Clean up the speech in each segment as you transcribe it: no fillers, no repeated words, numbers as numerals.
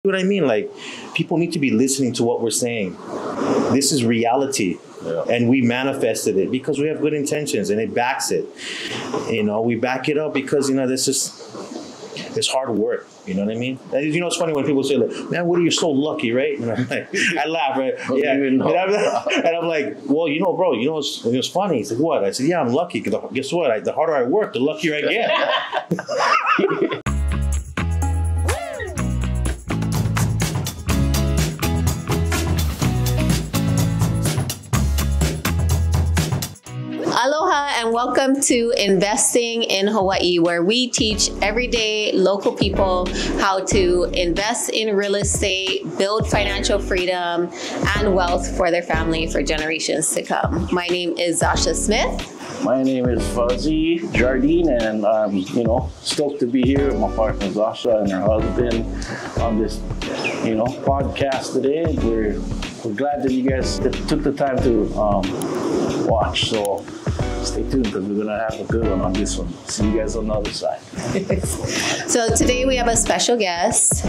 what I mean? Like, people need to be listening to what we're saying. This is reality. Yeah. And we manifested it because we have good intentions and it backs it. You know, we back it up because, you know, it's hard work. You know what I mean? And, you know, it's funny when people say, like, man, Woody, you're so lucky, right? And I'm like, I laugh, right? Yeah. And I'm like, well, you know, bro, you know, it's funny. He's like, what? I said, yeah, I'm lucky. Guess what? The harder I work, the luckier I get. Aloha and welcome to Investing in Hawaii, where we teach everyday local people how to invest in real estate, build financial freedom and wealth for their family for generations to come. My name is Zasha Smith. My name is Fuzzy Jardine, and I'm, you know, stoked to be here with my partner Zasha and her husband on this, you know, podcast today. We're glad that you guys took the time to watch. So stay tuned because we're gonna have a good one on this one. See you guys on the other side. So today we have a special guest,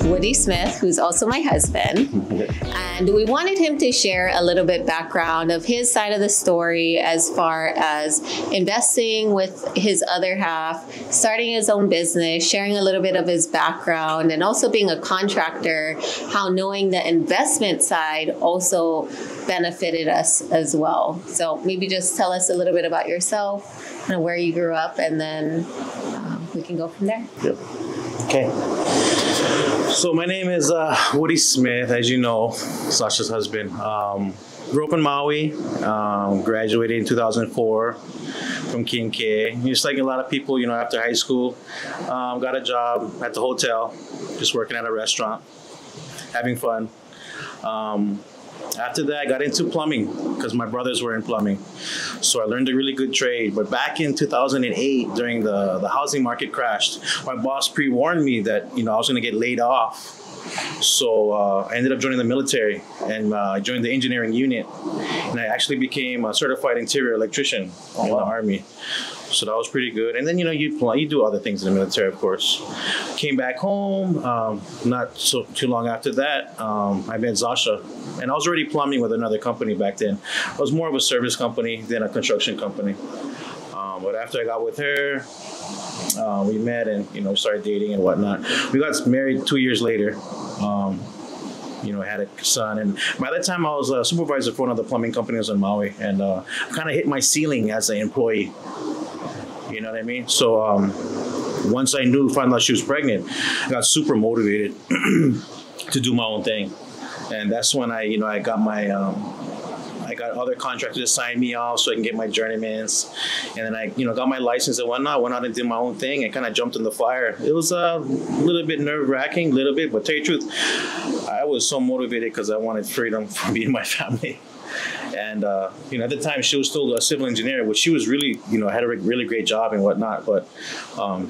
Woody Smith, who's also my husband. And we wanted him to share a little bit background of his side of the story as far as investing with his other half, starting his own business, sharing a little bit of his background, and also being a contractor, how knowing the investment side also benefited us as well. So maybe just tell us a little bit about yourself and where you grew up, and then we can go from there. Yep. Okay. So my name is Woody Smith, as you know, Sasha's husband. Grew up in Maui, graduated in 2004 from Kinke. Just like a lot of people, you know, after high school, got a job at the hotel, just working at a restaurant, having fun. After that, I got into plumbing because my brothers were in plumbing. So I learned a really good trade. But back in 2008, during the housing market crashed, my boss pre-warned me that, you know, I was going to get laid off. So I ended up joining the military, and I joined the engineering unit. And I actually became a certified interior electrician in the Army. So that was pretty good. And then, you know, you do other things in the military, of course. Came back home. Not too long after that, I met Zasha. And I was already plumbing with another company back then. It was more of a service company than a construction company. But after I got with her, we met and, you know, started dating and whatnot. We got married 2 years later. You know, I had a son, and by that time I was a supervisor for one of the plumbing companies in Maui, and I kind of hit my ceiling as an employee. You know what I mean? So once I found out she was pregnant, I got super motivated to do my own thing, and that's when I got my I got other contractors to sign me off so I can get my journeymans, and then I got my license and whatnot. Went out and did my own thing and kind of jumped in the fire. It was a little bit nerve-wracking, but tell you the truth, I was so motivated because I wanted freedom from being my family. And, at the time, she was still a civil engineer, which she was really, had a really great job and whatnot. But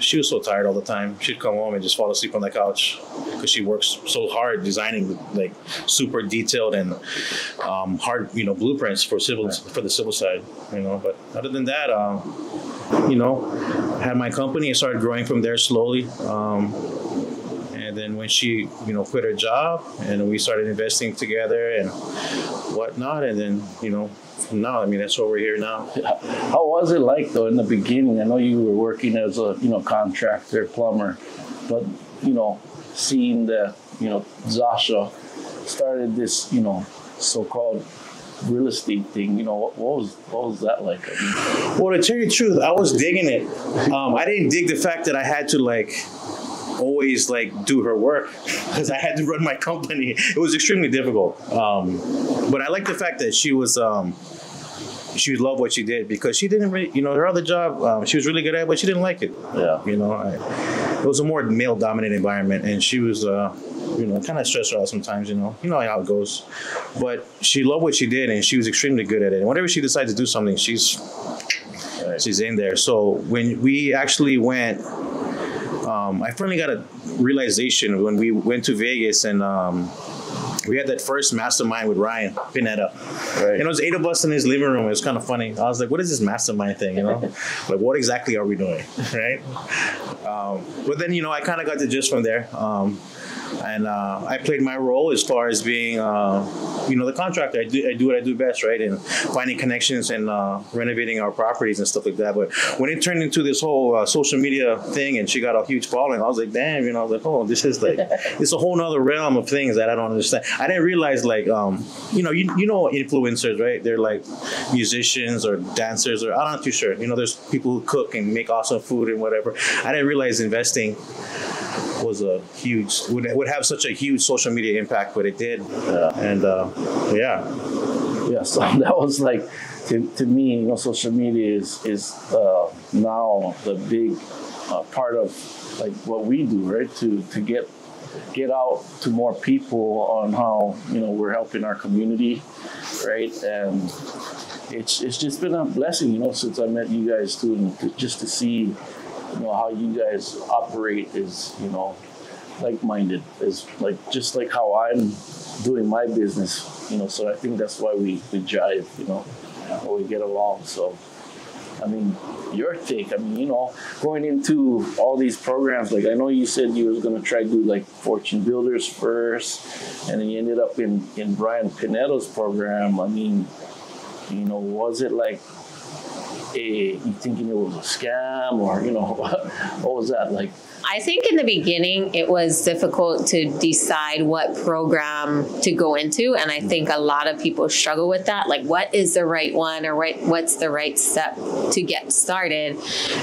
she was so tired all the time. She'd come home and just fall asleep on the couch because she works so hard designing, like, super detailed and hard, blueprints for the civil side, But other than that, had my company and started growing from there slowly. And then when she, quit her job and we started investing together and whatnot, and then, from now, that's why we're here now. How was it like, though, in the beginning? I know you were working as a, contractor, plumber, but, seeing that, Zasha started this, so-called real estate thing, what was that like? Well, to tell you the truth, I was digging it. I didn't dig the fact that I had to, always do her work because I had to run my company. It was extremely difficult. But I like the fact that she loved what she did, because she didn't really, her other job, she was really good at it, but she didn't like it. Yeah. It was a more male dominant environment, and she was, kind of stressed her out sometimes, you know how it goes. But she loved what she did, and she was extremely good at it. And whenever she decides to do something, she's in there. So when we actually went, I finally got a realization when we went to Vegas, and we had that first mastermind with Ryan Pineda. Right. And it was 8 of us in his living room. It was kind of funny. I was like, what is this mastermind thing, Like, what exactly are we doing, right? But then, I kind of got the gist from there. And I played my role as far as being, the contractor. I do what I do best, right? And finding connections and renovating our properties and stuff like that. But when it turned into this whole social media thing and she got a huge following, I was like, damn, I was like, oh, this is like, it's a whole nother realm of things that I don't understand. I didn't realize, like, influencers, right? They're like musicians or dancers, or I'm not too sure. There's people who cook and make awesome food and whatever. I didn't realize investing was would have such a huge social media impact, but it did. And so that was like, to me, social media is now the big part of like what we do, right? To get out to more people on how we're helping our community, right? And it's just been a blessing, since I met you guys too, and just to see how you guys operate is like-minded, is like just like how I'm doing my business, so I think that's why we jive, or we get along. So I mean, your take, going into all these programs, like I know you said you was going to try to do like Fortune Builders first, and then you ended up in Brian Pineto's program. I mean, was it like you thinking it was a scam, or, what was that like? I think in the beginning, it was difficult to decide what program to go into. And I think a lot of people struggle with that. Like, what is the right one, or what's the right step to get started?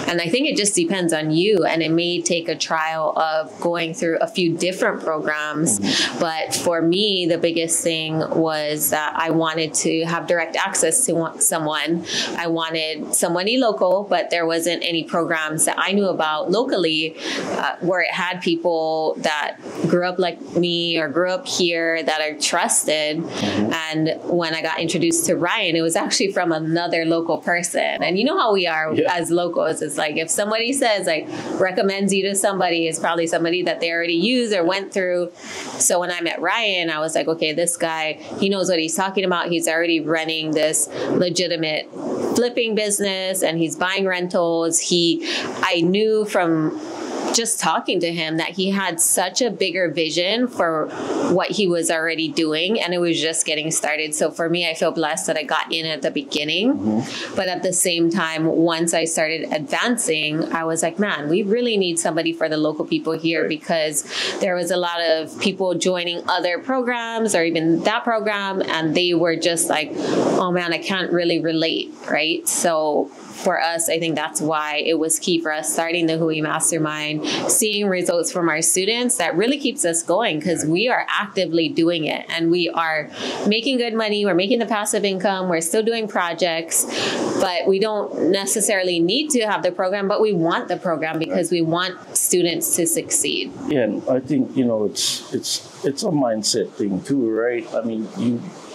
And I think it just depends on you. And it may take a trial of going through a few different programs. Mm-hmm. But for me, the biggest thing was that I wanted to have direct access to someone. I wanted somebody local, but there wasn't any programs that I knew about locally where it had people that grew up like me or grew up here that are trusted. Mm-hmm. And when I got introduced to Ryan, it was actually from another local person. And you know how we are as locals. It's like if somebody says, like, recommends you to somebody, it's probably somebody that they already use or went through. So when I met Ryan, I was like, okay, this guy, he knows what he's talking about. He's already running this legitimate flipping business and he's buying rentals. I knew from just talking to him that he had such a bigger vision for what he was already doing, and it was just getting started. So for me, I feel blessed that I got in at the beginning. Mm-hmm. But at the same time, once I started advancing, I was like, man, we really need somebody for the local people here, right? Because there was a lot of people joining other programs or even that program, and they were just like, oh man, I can't really relate, right? So for us, I think that's why it was key for us starting the HUI Mastermind, seeing results from our students that really keeps us going, because we are actively doing it and we are making good money. We're making the passive income. We're still doing projects, but we don't necessarily need to have the program, but we want the program because we want students to succeed. Yeah, and I think, it's a mindset thing too, right? I mean,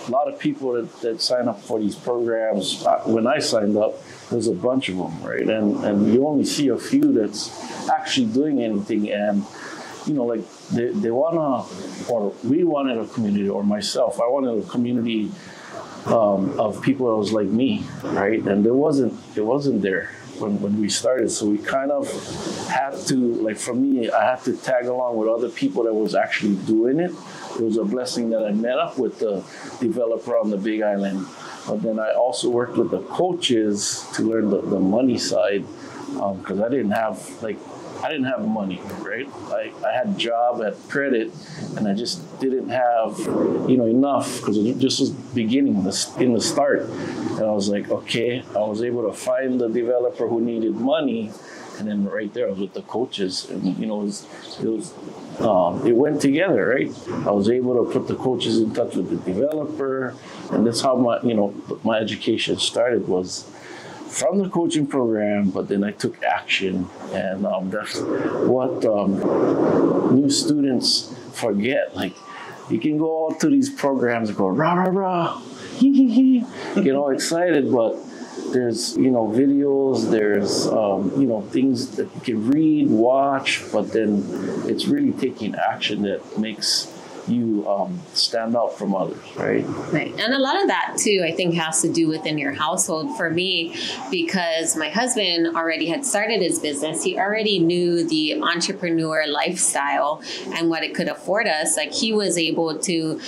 a lot of people that sign up for these programs, when I signed up, there's a bunch of them, right? And you only see a few that's actually doing anything. And, like they wanna, or we wanted a community, or myself, I wanted a community of people that was like me, right? And it wasn't there when we started. So we kind of had to, like for me, I had to tag along with other people that was actually doing it. It was a blessing that I met up with the developer on the Big Island. But then I also worked with the coaches to learn the money side, because I didn't have money, right? I had job, at credit, and I just didn't have, enough, because it just was beginning in the start. And I was like, okay, I was able to find the developer who needed money, and then right there I was with the coaches, and it went together, right? I was able to put the coaches in touch with the developer, and that's how my education started, was from the coaching program. But then I took action, and that's what new students forget. Like, you can go all to these programs and go rah rah rah, hee hee hee, get all excited, but there's videos, there's things that you can read, watch, but then it's really taking action that makes you stand out from others, right? Right. And a lot of that too, I think, has to do within your household. For me, because my husband already had started his business, he already knew the entrepreneur lifestyle and what it could afford us. Like, he was able to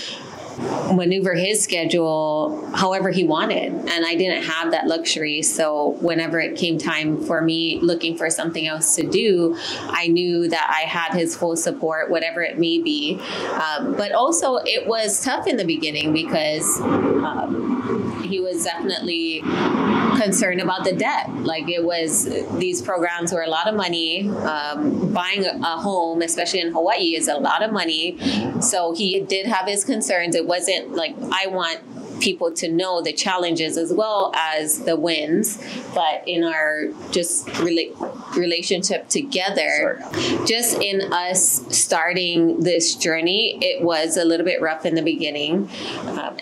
maneuver his schedule however he wanted, and I didn't have that luxury. So whenever it came time for me looking for something else to do, I knew that I had his full support, whatever it may be. But also, it was tough in the beginning because he was definitely concerned about the debt. Like, it was, these programs were a lot of money. Buying a home, especially in Hawaii, is a lot of money. So he did have his concerns. It wasn't like, I want people to know the challenges as well as the wins, but in our just relationship together, just in us starting this journey, it was a little bit rough in the beginning.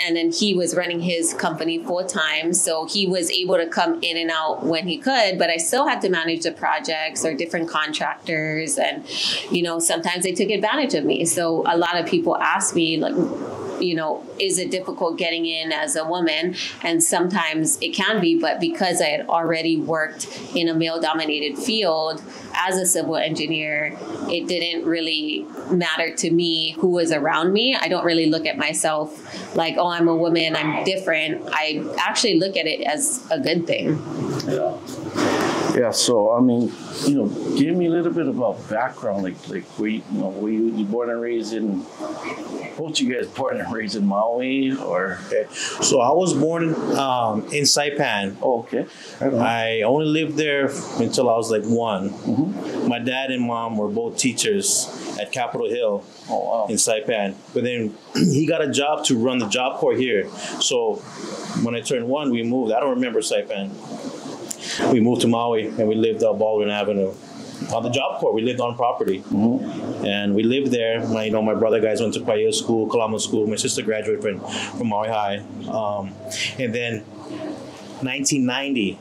And then he was running his company full time, so he was able to come in and out when he could, but I still had to manage the projects or different contractors, and sometimes they took advantage of me. So a lot of people ask me, like, is it difficult getting in as a woman? And sometimes it can be, but because I had already worked in a male-dominated field as a civil engineer, it didn't really matter to me who was around me. I don't really look at myself like, oh, I'm a woman, I'm different. I actually look at it as a good thing. Yeah, so I mean, give me a little bit about background, like were you born and raised in, both you guys born and raised in Maui, or? Okay. So I was born in Saipan. Oh, okay. I only lived there until I was like 1. Mm-hmm. My dad and mom were both teachers at Capitol Hill. Oh, wow. In Saipan. But then he got a job to run the Job Corps here. So when I turned 1, we moved. I don't remember Saipan. We moved to Maui, and we lived up Baldwin Avenue. On the Job Corps, we lived on property. Mm-hmm. And we lived there. My brother guys went to Paia School, Kalama School. My sister graduated from Maui High. And then 1990,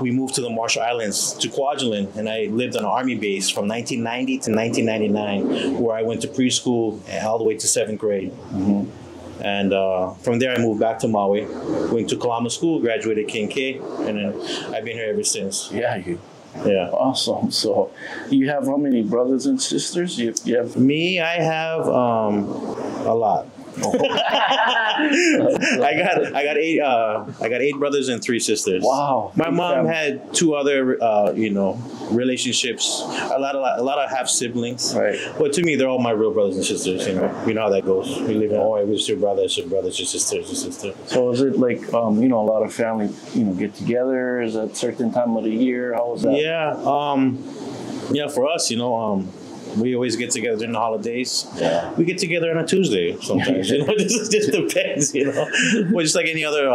we moved to the Marshall Islands, to Kwajalein, and I lived on an Army base from 1990 to 1999, where I went to preschool all the way to 7th grade. Mm-hmm. And from there, I moved back to Maui, went to Kalama School, graduated King K, and then I've been here ever since. Yeah. Awesome. So you have how many brothers and sisters? You have? Me, I have a lot. I got 8 brothers and 3 sisters. Wow. My mom had 2 other relationships. A lot of half siblings. Right. But to me, they're all my real brothers and sisters. You know how that goes. We live in Hawaii. We're your brothers, your sisters. So is it like a lot of family get together? Is it a certain time of the year? How is that? Yeah. For us, we always get together during the holidays. Yeah. We get together on a Tuesday sometimes. This just depends. Well, just like any other,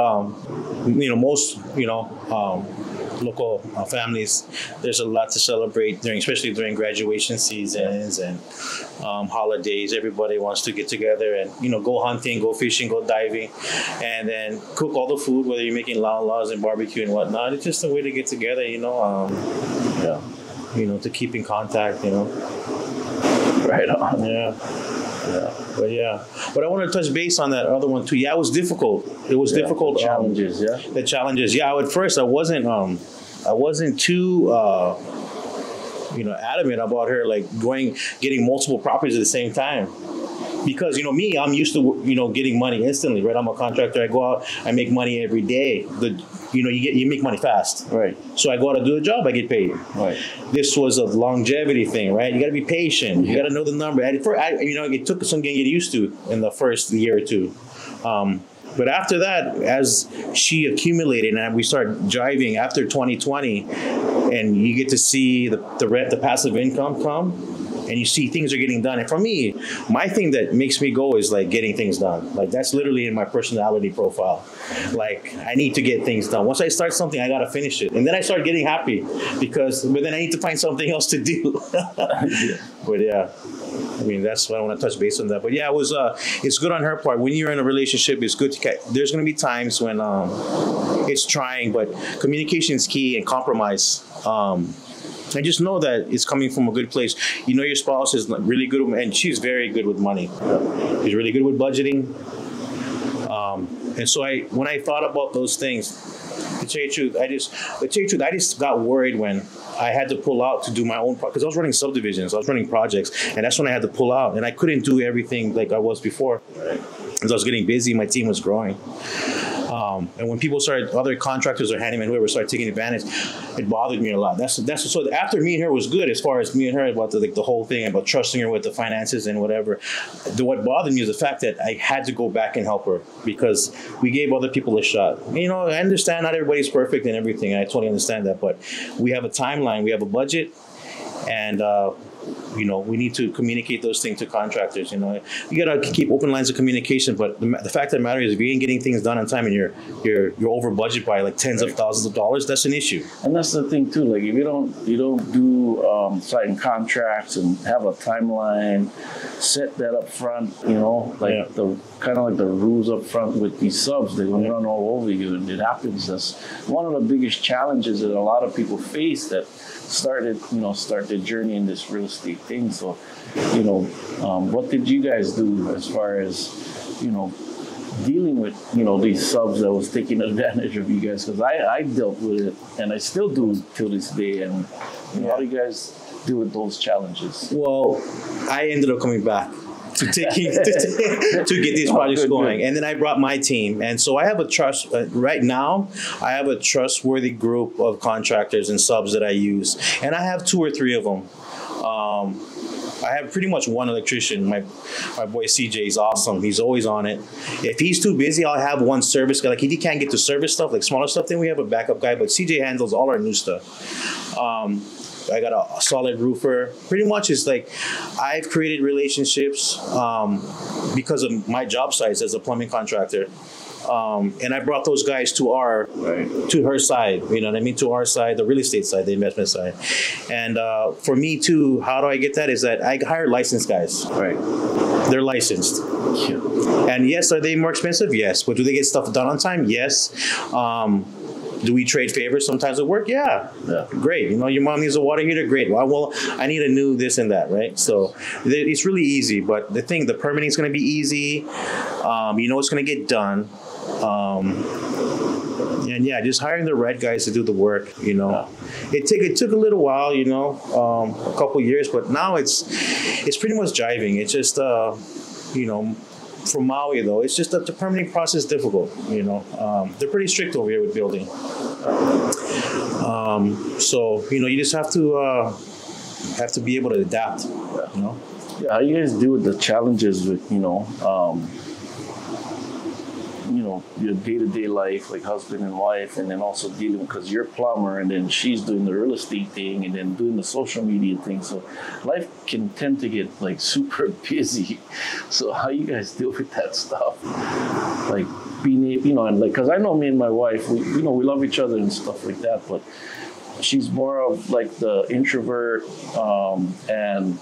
most local families, there's a lot to celebrate especially during graduation seasons and holidays. Everybody wants to get together and go hunting, go fishing, go diving, and then cook all the food. Whether you're making lalas and barbecue and whatnot, it's just a way to get together. To keep in contact. Right on. Yeah. But I want to touch base on that other one too. Yeah, it was difficult. Difficult. The challenges. The challenges. Yeah, at first I wasn't too adamant about her getting multiple properties at the same time. Because me, I'm used to getting money instantly, right? I'm a contractor. I go out, I make money every day. You make money fast, right? So I go out to do a job, I get paid, right? This was a longevity thing, right? You got to be patient. You got to know the number. It took some getting used to in the first year or 2. But after that, as she accumulated and we start driving after 2020, and you get to see the passive income come. And you see things are getting done. And for me, my thing that makes me go is getting things done. That's literally in my personality profile. I need to get things done. Once I start something, I got to finish it. And then I start getting happy but then I need to find something else to do. But yeah, that's what I want to touch base on that. But yeah, it's good on her part. When you're in a relationship, it's good there's going to be times when it's trying, but communication is key and compromise. And just know that it's coming from a good place. You know your spouse is really good, and she's very good with money. She's really good with budgeting. And so when I thought about those things, to tell you the truth, I just got worried when I had to pull out to do my own, because I was running subdivisions, I was running projects, and that's when I had to pull out, and I couldn't do everything like I was before. Right. As I was getting busy, my team was growing. And when people other contractors or handymen, whoever started taking advantage, it bothered me a lot. So after me and her was good, as far as me and her about the whole thing about trusting her with the finances and whatever. What bothered me is the fact that I had to go back and help her because we gave other people a shot. You know, I understand not everybody's perfect and everything, and I totally understand that, but we have a timeline, we have a budget, and you know, we need to communicate those things to contractors. You know, you gotta keep open lines of communication. But the fact of the matter is, if you ain't getting things done on time and you're over budget by like tens of thousands of dollars, that's an issue. And that's the thing too. Like if you don't do sign contracts and have a timeline, set that up front. You know, like the kind of like the rules up front with these subs, they're gonna run all over you, and it happens. That's one of the biggest challenges that a lot of people face that start their journey in this real estate thing. So, you know, what did you guys do as far as, you know, dealing with, you know, these subs that was taking advantage of you guys? Because I dealt with it, and I still do till this day. And you know, how do you guys deal with those challenges? Well, I ended up coming back to get these projects going. And then I brought my team. And so I have right now, I have a trustworthy group of contractors and subs that I use. And I have 2 or 3 of them. I have pretty much one electrician. My boy CJ is awesome. He's always on it. If he's too busy, I'll have one service guy. Like if he can't get to service stuff, like smaller stuff, then we have a backup guy. But CJ handles all our new stuff. I got a solid roofer. Pretty much it's like I've created relationships because of my job sites as a plumbing contractor. And I brought those guys to her side, you know what I mean? To our side, the real estate side, the investment side. And for me too, how do I get that? Is that I hire licensed guys. Right. They're licensed. Yeah. And yes, are they more expensive? Yes. But do they get stuff done on time? Yes. Do we trade favors sometimes at work? Yeah. Great. You know, your mom needs a water heater? Great. Well, I need a new this and that, right? So it's really easy. But the permitting is going to be easy. You know, it's going to get done. And yeah, just hiring the right guys to do the work, you know. It took a little while, you know, a couple years, but now it's pretty much jiving. It's just, you know, from Maui though, it's just that the permitting process is difficult, you know. They're pretty strict over here with building. So, you know, you just have to be able to adapt, you know. Yeah, how you guys deal with the challenges with, you know, your day-to-day life, like husband and wife, and then also dealing because you're a plumber, and then she's doing the real estate thing, and then doing the social media thing. So life can tend to get like super busy. So how you guys deal with that stuff? Like being, you know, and like, because I know me and my wife, we love each other and stuff like that, but she's more of like the introvert, and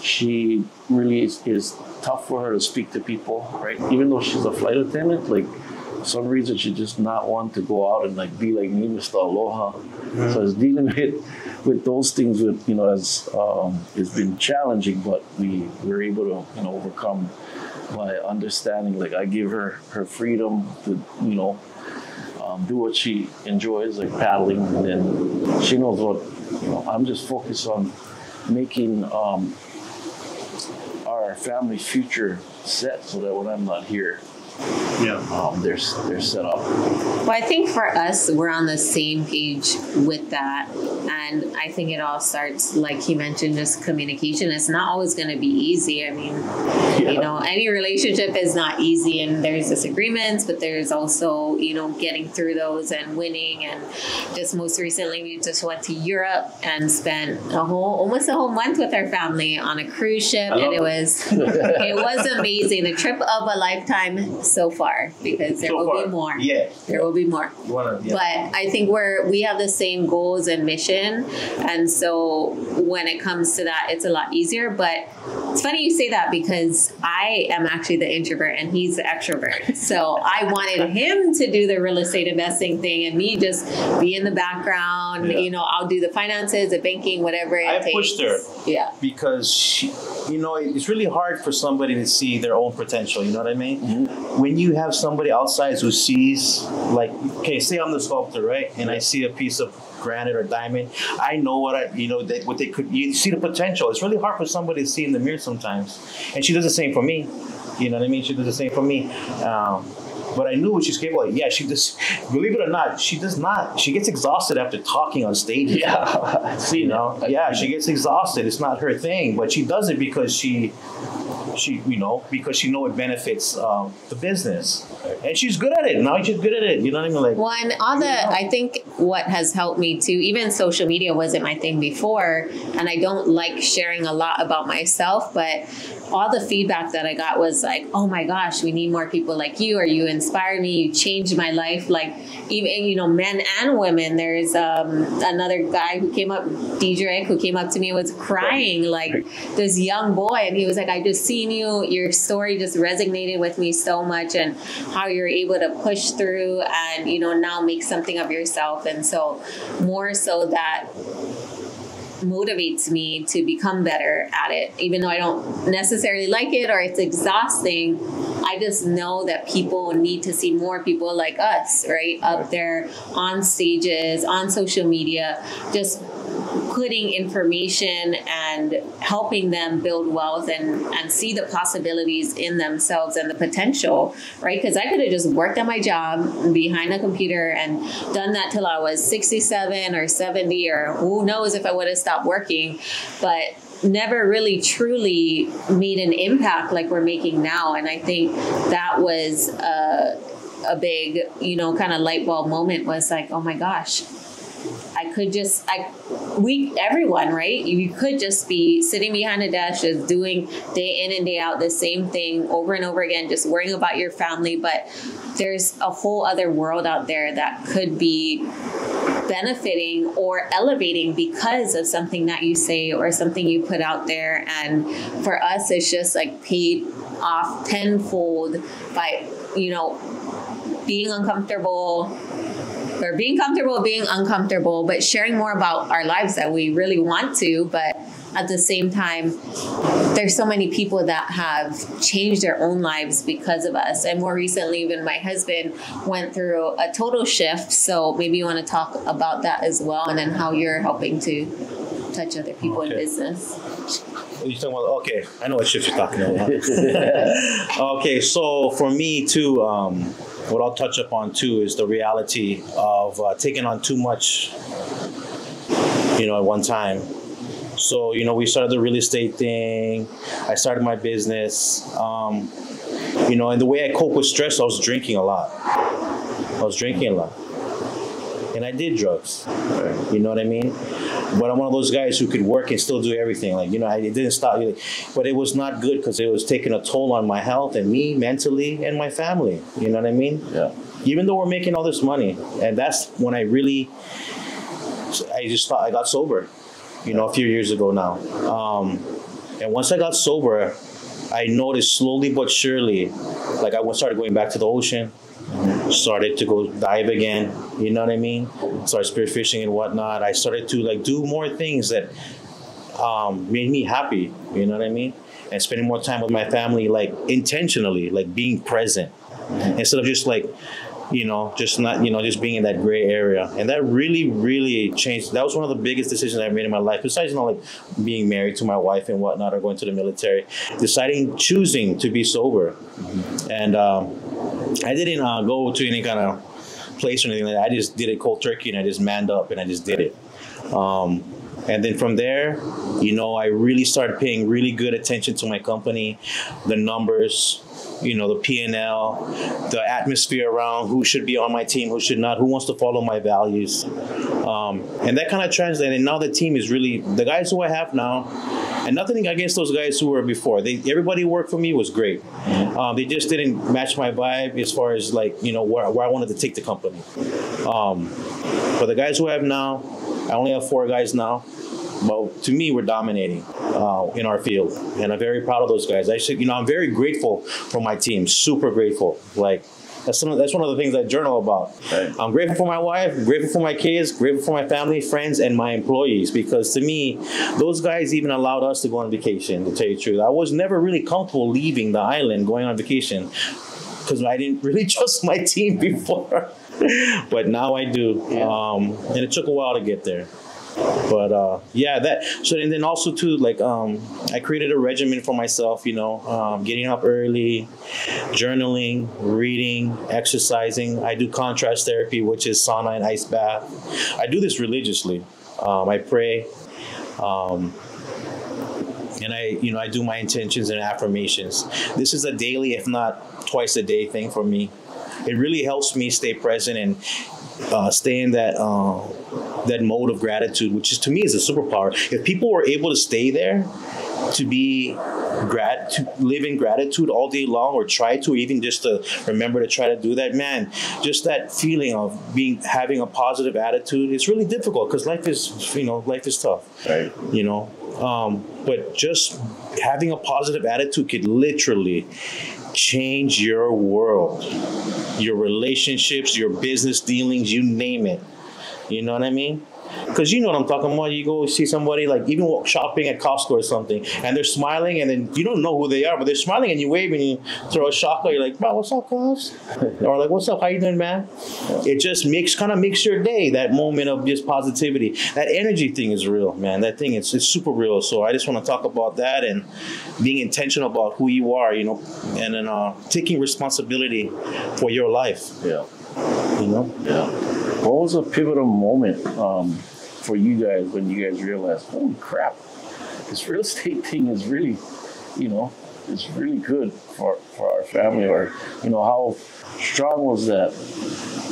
she really is tough for her to speak to people, right? Even though she's a flight attendant, like for some reason she just not want to go out and like be like me, Mr. Aloha. Mm-hmm. So it's dealing with those things with, you know, as it's been challenging, but we were able to, you know, overcome by understanding. Like I give her freedom to, you know, do what she enjoys, like paddling, and then she knows what, you know, I'm just focused on making our family's future set so that when I'm not here, they're set up. Well, I think for us, we're on the same page with that. And I think it all starts, like he mentioned, just communication. It's not always going to be easy. I mean, you know, any relationship is not easy, and there's disagreements, but there's also, you know, getting through those and winning. And just most recently, we just went to Europe and spent almost a whole month with our family on a cruise ship. And it was amazing. The trip of a lifetime. so far, because there will be more. Yeah. There will be more. Yeah. But I think we have the same goals and mission. And so when it comes to that, it's a lot easier. But it's funny you say that, because I am actually the introvert and he's the extrovert. So I wanted him to do the real estate investing thing and me just be in the background. Yeah. You know, I'll do the finances, the banking, whatever it takes. I pushed her. Yeah. Because she, you know, it's really hard for somebody to see their own potential. You know what I mean? Mm-hmm. When you have somebody outside who sees, like, okay, say I'm the sculptor, right? And I see a piece of granite or diamond, I know what they could. You see the potential. It's really hard for somebody to see in the mirror sometimes. And she does the same for me. You know what I mean? She does the same for me. But I knew what she's capable of. Yeah, she just, believe it or not, she does not. She gets exhausted after talking on stage. Yeah, you know. Yeah, she gets exhausted. It's not her thing, but she does it because she because she knows it benefits the business, and she's good at it. Now she's good at it. You know what I mean? Like, well, and I think what has helped me too, even social media wasn't my thing before, and I don't like sharing a lot about myself, but all the feedback that I got was like, oh my gosh, we need more people like you, or you inspired me, you changed my life. Like, even, men and women. There's another guy who came up, Diedrich, who came up to me and was crying, like this young boy, and he was like, I just seen you, your story just resonated with me so much, and how you're able to push through and, now make something of yourself. And so more so that motivates me to become better at it, even though I don't necessarily like it or it's exhausting. I just know that people need to see more people like us, right, up there on stages, on social media, just putting information and helping them build wealth and see the possibilities in themselves and the potential, right? Because I could have just worked at my job behind a computer and done that till I was 67 or 70, or who knows if I would have stopped working, but never really truly made an impact like we're making now. And I think that was a big, kind of light bulb moment, was like, oh my gosh, everyone, right? You could just be sitting behind a desk, just doing day in and day out the same thing over and over again, just worrying about your family. But there's a whole other world out there that could be benefiting or elevating because of something that you say or something you put out there. And for us, it's just like paid off tenfold by, being uncomfortable, or being comfortable being uncomfortable, but sharing more about our lives that we really want to. But at the same time, there's so many people that have changed their own lives because of us. And more recently, even my husband went through a total shift. So maybe you want to talk about that as well, and then how you're helping to touch other people in business. You're talking about, okay, I know what shift you're talking about. Okay, so for me too, what I'll touch upon too is the reality of taking on too much, at one time. So, we started the real estate thing. I started my business. And the way I cope with stress, I was drinking a lot. And I did drugs. You know what I mean? But I'm one of those guys who could work and still do everything. Like, it didn't stop. But it was not good because it was taking a toll on my health and me mentally and my family. You know what I mean? Yeah. Even though we're making all this money. And that's when I just thought I got sober, a few years ago now. And once I got sober, I noticed slowly but surely, like I started going back to the ocean. Started to go dive again, you know what I mean? Started spearfishing and whatnot. I started to do more things that made me happy, you know what I mean? And spending more time with my family, intentionally, being present, instead of just just not, just being in that gray area. And that really, really changed. That was one of the biggest decisions I made in my life, besides, being married to my wife and whatnot, or going to the military, choosing to be sober. Mm-hmm. And I didn't go to any kind of place or anything like that. I just did it cold turkey, and I just manned up and I just did it. And then from there, I really started paying really good attention to my company, the numbers, the P&L, the atmosphere around who should be on my team, who should not, who wants to follow my values. And that kind of translated. And now the team is really, the guys who I have now, And nothing against those guys who were before. Everybody who worked for me was great. They just didn't match my vibe as far as like, you know, where I wanted to take the company. But the guys who I have now, I only have 4 guys now. But to me, we're dominating in our field, and I'm very proud of those guys. I'm very grateful for my team. Super grateful. Like that's one of the things I journal about. Right. I'm grateful for my wife, grateful for my kids, grateful for my family, friends, and my employees. Because to me, those guys even allowed us to go on vacation. To tell you the truth, I was never really comfortable leaving the island, going on vacation, because I didn't really trust my team before. But now I do, and it took a while to get there. But and then also too, like I created a regimen for myself, you know, getting up early, journaling, reading, exercising. I do contrast therapy, which is sauna and ice bath. I do this religiously. I pray, and I do my intentions and affirmations. This is a daily, if not twice a day thing for me. It really helps me stay present and stay in that mode of gratitude, which is, to me, is a superpower. If people were able to stay there, to live in gratitude all day long, or try to, even just to remember to try to do that, man, just that feeling of having a positive attitude, it's really difficult because life is tough, right? You know, but just having a positive attitude could literally change your world, your relationships, your business dealings, you name it. You know what I mean? Because you know what I'm talking about. You go see somebody, like even walk shopping at Costco or something, and they're smiling, and then you don't know who they are, but they're smiling, and you wave, and you throw a chocolate. You're like, "Bro, what's up, cuz?" Or like, "What's up? How you doing, man?" It just kind of makes your day. That moment of just positivity, that energy thing is real, man. That thing, it's super real. So I just want to talk about that and being intentional about who you are, you know, and then taking responsibility for your life. Yeah. You know. Yeah. What was a pivotal moment for you guys when you guys realized, holy crap, this real estate thing is really, you know, it's really good for our family? Or, you know, how strong was that,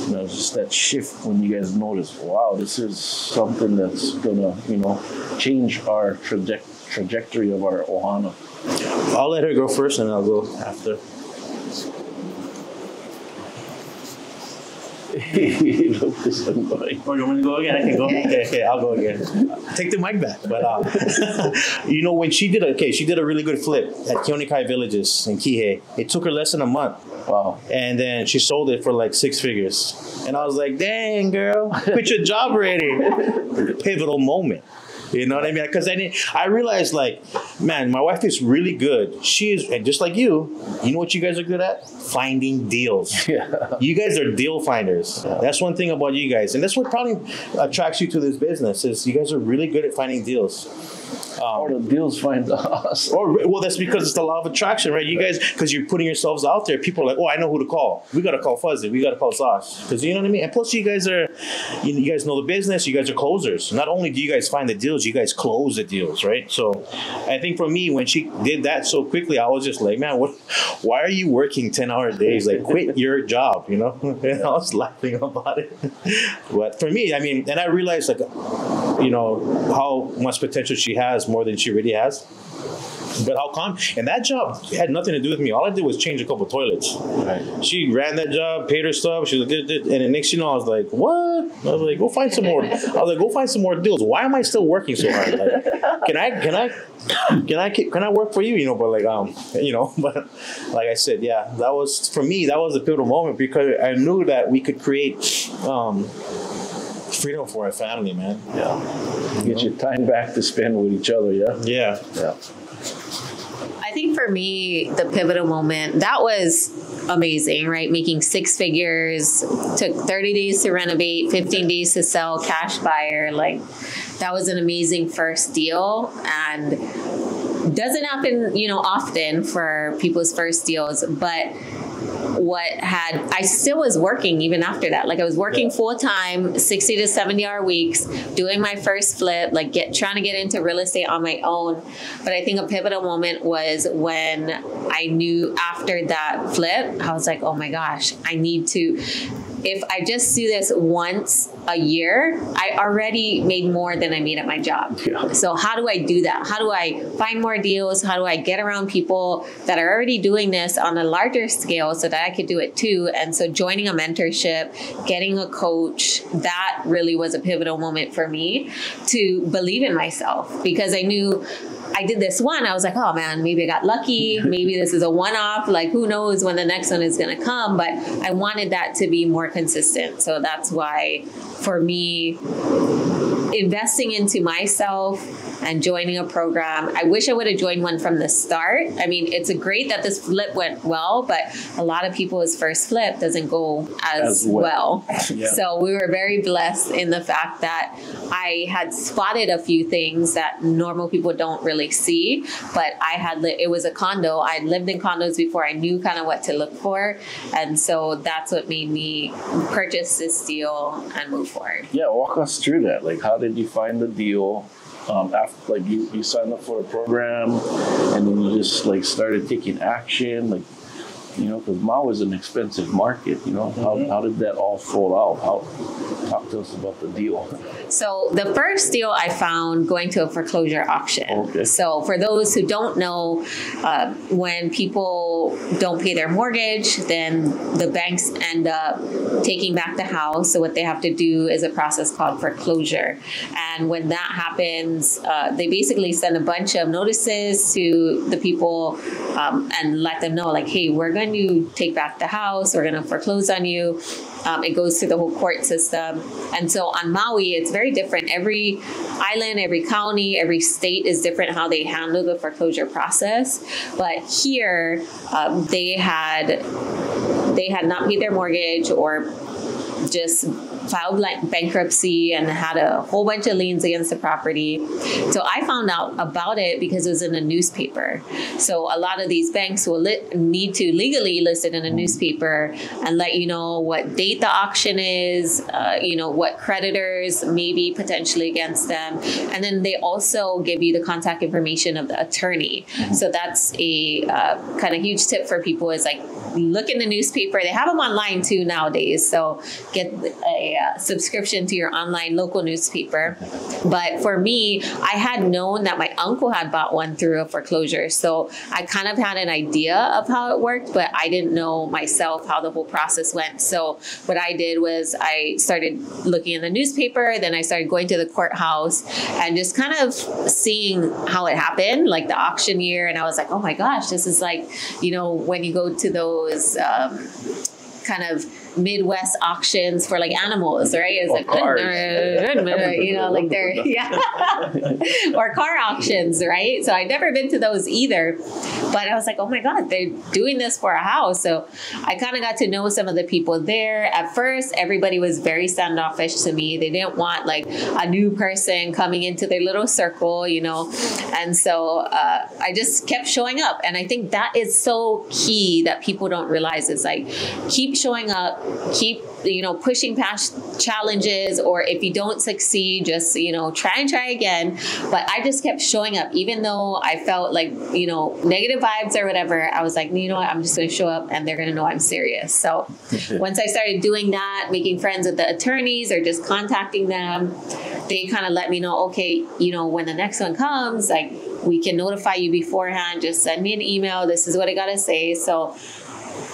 you know, just that shift when you guys noticed, wow, this is something that's gonna, you know, change our trajectory of our ohana? I'll let her go first and I'll go after. You want me to go again? I can go. Okay, I'll go again. Take the mic back. But you know, when she did a really good flip at Keonikai Villages in Kihei. It took her less than a month. Wow. And then she sold it for like 6 figures. And I was like, dang, girl, quit your job already. Pivotal moment. You know what I mean? Because I realized, like, man, my wife is really good. She is, and just like you know what you guys are good at? Finding deals. Yeah. You guys are deal finders. Yeah. That's one thing about you guys. And that's what probably attracts you to this business, is you guys are really good at finding deals. Or the deals find us. Well, that's because it's the law of attraction, right? You guys, because you're putting yourselves out there, people are like, oh, I know who to call. We got to call Fuzzy. We got to call Zasha. Because you know what I mean? And plus, you guys know the business. You guys are closers. Not only do you guys find the deals, you guys close the deals, right? So I think for me, when she did that so quickly, I was just like, man, why are you working 10-hour days? Like, quit your job, you know? And I was laughing about it. But for me, I mean, and I realized, like, you know, how much potential she has, more than she really has. But how come? And that job had nothing to do with me. All I did was change a couple toilets. Right. She ran that job, paid her stuff. She was like, and the next thing you know, I was like, what? I was like, go find some more. I was like, go find some more deals. Why am I still working so hard? Like, can I work for you? You know, but like, you know, but like I said, yeah, that was, for me, that was a pivotal moment, because I knew that we could create freedom for our family, man. Yeah. Get your time back to spend with each other, yeah? Yeah. Yeah. I think for me, the pivotal moment, that was amazing, right? Making 6 figures, took 30 days to renovate, 15 days to sell, cash buyer. Like, that was an amazing first deal, and doesn't happen, you know, often for people's first deals. But I still was working even after that. Like, I was working full time, 60 to 70 hour weeks, doing my first flip, like trying to get into real estate on my own. But I think a pivotal moment was when I knew after that flip, I was like, oh my gosh, I need to if I just do this once a year, I already made more than I made at my job. Yeah. So how do I do that? How do I find more deals? How do I get around people that are already doing this on a larger scale so that I could do it too? And so joining a mentorship, getting a coach, that really was a pivotal moment for me to believe in myself, because I knew I did this one. I was like, oh man, maybe I got lucky. Maybe this is a one-off. Like, who knows when the next one is going to come? But I wanted that to be more consistent. So that's why, for me, investing into myself and joining a program. I wish I would have joined one from the start. I mean, it's great that this flip went well, but a lot of people's first flip doesn't go as well. Yeah. So we were very blessed in the fact that I had spotted a few things that normal people don't really see, but I had, it was a condo. I had lived in condos before. I knew kind of what to look for. And so that's what made me purchase this deal and move forward. Yeah, walk us through that. Like, how did you find the deal? After, like, you signed up for a program and then you just like started taking action, like, you know, because Maui is an expensive market, you know. How did that all fall out? Talk to us about the deal. So the first deal I found going to a foreclosure auction. Okay. So for those who don't know, when people don't pay their mortgage, then the banks end up taking back the house. So what they have to do is a process called foreclosure. And when that happens, they basically send a bunch of notices to the people and let them know, like, hey, we're going to take back the house. We're going to foreclose on you. It goes through the whole court system. And so on Maui, it's very different. Every island, every county, every state is different how they handle the foreclosure process. But here, they had not paid their mortgage or just filed bankruptcy and had a whole bunch of liens against the property. So I found out about it because it was in a newspaper. So a lot of these banks will need to legally list it in a newspaper and let you know what date the auction is, you know, what creditors may be potentially against them. And then they also give you the contact information of the attorney. So that's a kind of huge tip for people, is like, look in the newspaper. They have them online too nowadays. So get a subscription to your online local newspaper. But for me, I had known that my uncle had bought one through a foreclosure. So I kind of had an idea of how it worked, but I didn't know myself how the whole process went. So what I did was I started looking in the newspaper, then I started going to the courthouse and just kind of seeing how it happened, like the auction year. And I was like, oh my gosh, this is like, you know, when you go to those kind of Midwest auctions for like animals, right? It's like, you know, like they're, yeah, or car auctions, right? So I'd never been to those either, but I was like, oh my God, they're doing this for a house. So I kind of got to know some of the people there. At first, everybody was very standoffish to me. They didn't want like a new person coming into their little circle, you know? And so I just kept showing up. And I think that is so key that people don't realize. It's like, keep showing up, keep, you know, pushing past challenges, or if you don't succeed, just, you know, try again. But I just kept showing up, even though I felt like, you know, negative vibes or whatever. I was like, you know what, I'm just going to show up and they're going to know I'm serious. So once I started doing that, making friends with the attorneys or just contacting them, they kind of let me know, okay, you know, when the next one comes, like, we can notify you beforehand. Just send me an email. This is what I got to say. So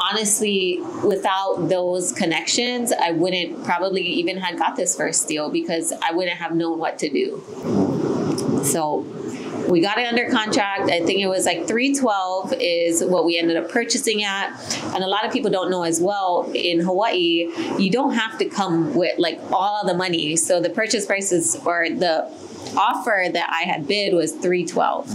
honestly, without those connections, I wouldn't probably even had got this first deal, because I wouldn't have known what to do. So we got it under contract. I think it was like 312 is what we ended up purchasing at. And a lot of people don't know as well, in Hawaii, you don't have to come with like all the money. So the purchase prices, or the offer that I had bid, was 312.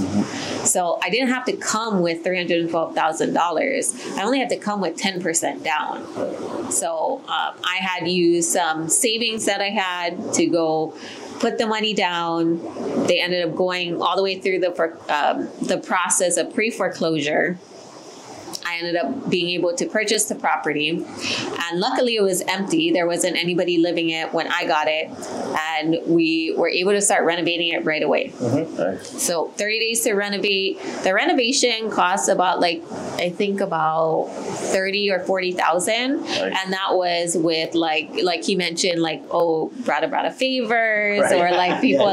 So I didn't have to come with $312,000. I only had to come with 10% down. So I had used some savings that I had to go put the money down. They ended up going all the way through the process of pre-foreclosure. I ended up being able to purchase the property. And And luckily it was empty. There wasn't anybody living it when I got it. And we were able to start renovating it right away. So 30 days to renovate. The renovation costs about I think about 30 or 40,000. And that was with like he mentioned, brada favors, or people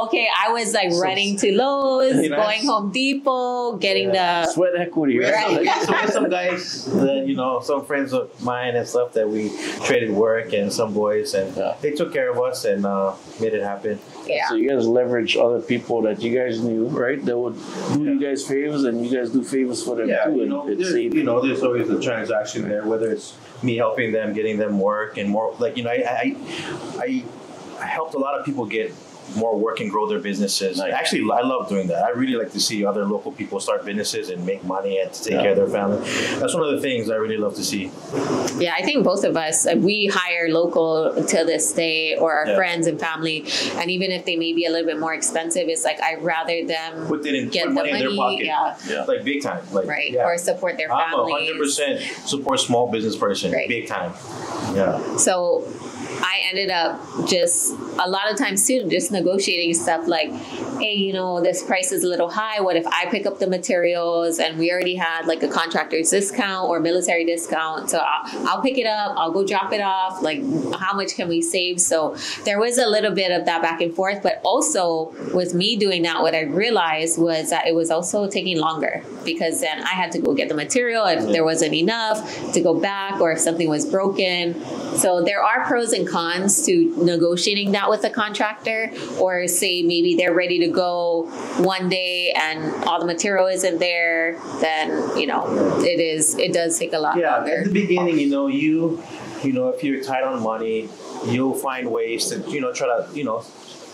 okay, I was running to Lowe's, going Home Depot, getting the sweat equity, right? So we had some guys that, some friends of mine and stuff that we traded work, and some boys, and they took care of us and made it happen. Yeah. So you guys leverage other people that you guys knew, right? That would do you guys favors, and you guys do favors for them too. There's always a transaction there, whether it's me helping them, getting them work, and more I helped a lot of people get more work and grow their businesses. Actually, I love doing that. I really like to see other local people start businesses and make money and to take care of their family. That's one of the things I really love to see. Yeah, I think both of us, we hire local to this day, or our friends and family. And even if they may be a little bit more expensive, it's I'd rather them get the money in their pocket. Big time. Or support their families. I'm 100% support small business person. Big time. Yeah. So I ended up just a lot of times too, just negotiating stuff hey, this price is a little high. What if I pick up the materials, and we already had a contractor's discount or military discount? So I'll pick it up. I'll go drop it off. How much can we save? So there was a little bit of that back and forth, but also with me doing that, what I realized was that it was also taking longer, because then I had to go get the material if there wasn't enough, to go back, or if something was broken. So there are pros and cons to negotiating that with a contractor, or say maybe they're ready to go one day and all the material isn't there, then it does take a lot longer. At the beginning, if you're tight on money, you'll find ways to try to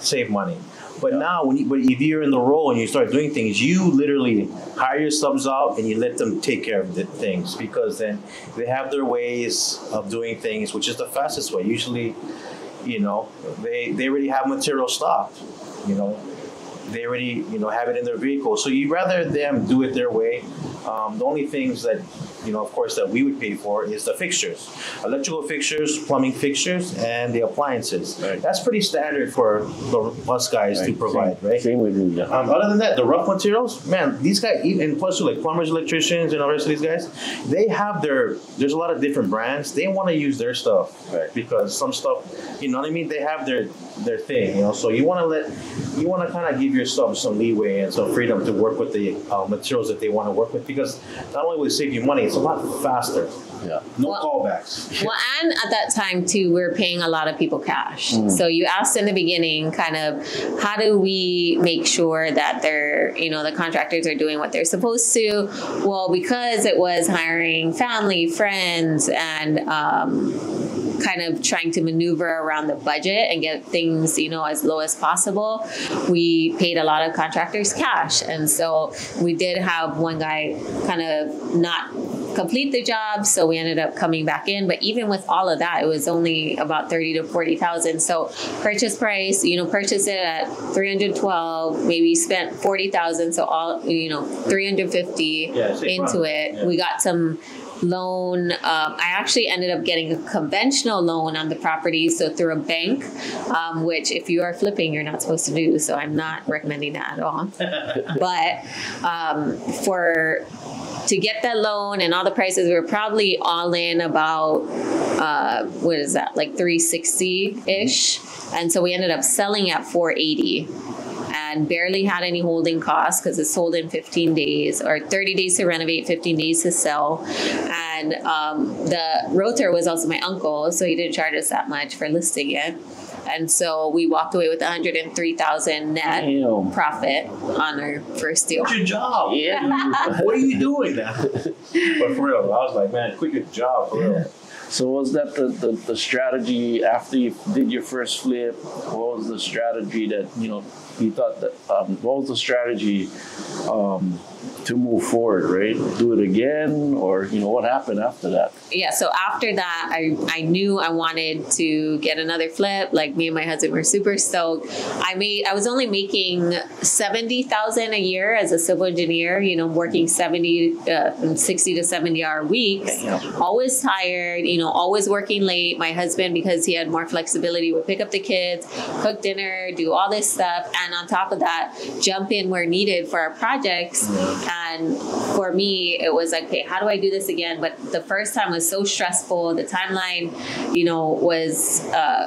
save money. But now, if you're in the role and you start doing things, you literally hire your subs out and you let them take care of the things, because then they have their ways of doing things, which is the fastest way. Usually, they already have material stocked. They already have it in their vehicle. So you'd rather them do it their way. The only things that of course, that we would pay for is the fixtures, electrical fixtures, plumbing fixtures, and the appliances. That's pretty standard for us guys to provide, right? Same with me. Other than that, the rough materials, man, these guys, and plus plumbers, electricians, and all the rest of these guys, they have there's a lot of different brands. They want to use their stuff, because some stuff, they have their thing, so you want to kind of give yourself some leeway and some freedom to work with the materials that they want to work with, because not only will it save you money, it's a lot faster. No callbacks. Well, and at that time too, we're paying a lot of people cash. So you asked in the beginning, kind of, how do we make sure that they're, the contractors are doing what they're supposed to? Well, because it was hiring family, friends, and kind of trying to maneuver around the budget and get things, as low as possible, we paid a lot of contractors cash. And so we did have one guy kind of not complete the job, so we ended up coming back in. But even with all of that, it was only about 30 to 40,000. So purchase price, purchase it at 312, maybe spent 40,000, so all 350 into it. We got some loan. I actually ended up getting a conventional loan on the property, so through a bank, which if you are flipping, you're not supposed to do. So I'm not recommending that at all. But to get that loan and all the prices, we were probably all in about, what is that, 360-ish. And so we ended up selling at 480. And barely had any holding costs, because it sold in 15 days, or 30 days to renovate, 15 days to sell. And the realtor was also my uncle, so he didn't charge us that much for listing it. And so we walked away with $103,000 net profit on our first deal. Quit your job. Yeah. What are you doing now? But for real, I was like, man, quit your job, for real. So was that the strategy after you did your first flip? What was the strategy that, you thought that, what was the strategy to move forward, right? Do it again, or what happened after that? Yeah, so after that, I knew I wanted to get another flip. Like, me and my husband were super stoked. I was only making $70,000 a year as a civil engineer, working 60 to 70 hour weeks, always tired, always working late. My husband, because he had more flexibility, would pick up the kids, cook dinner, do all this stuff. And on top of that, jump in where needed for our projects. And for me, it was like, okay, how do I do this again? But the first time was so stressful. The timeline, was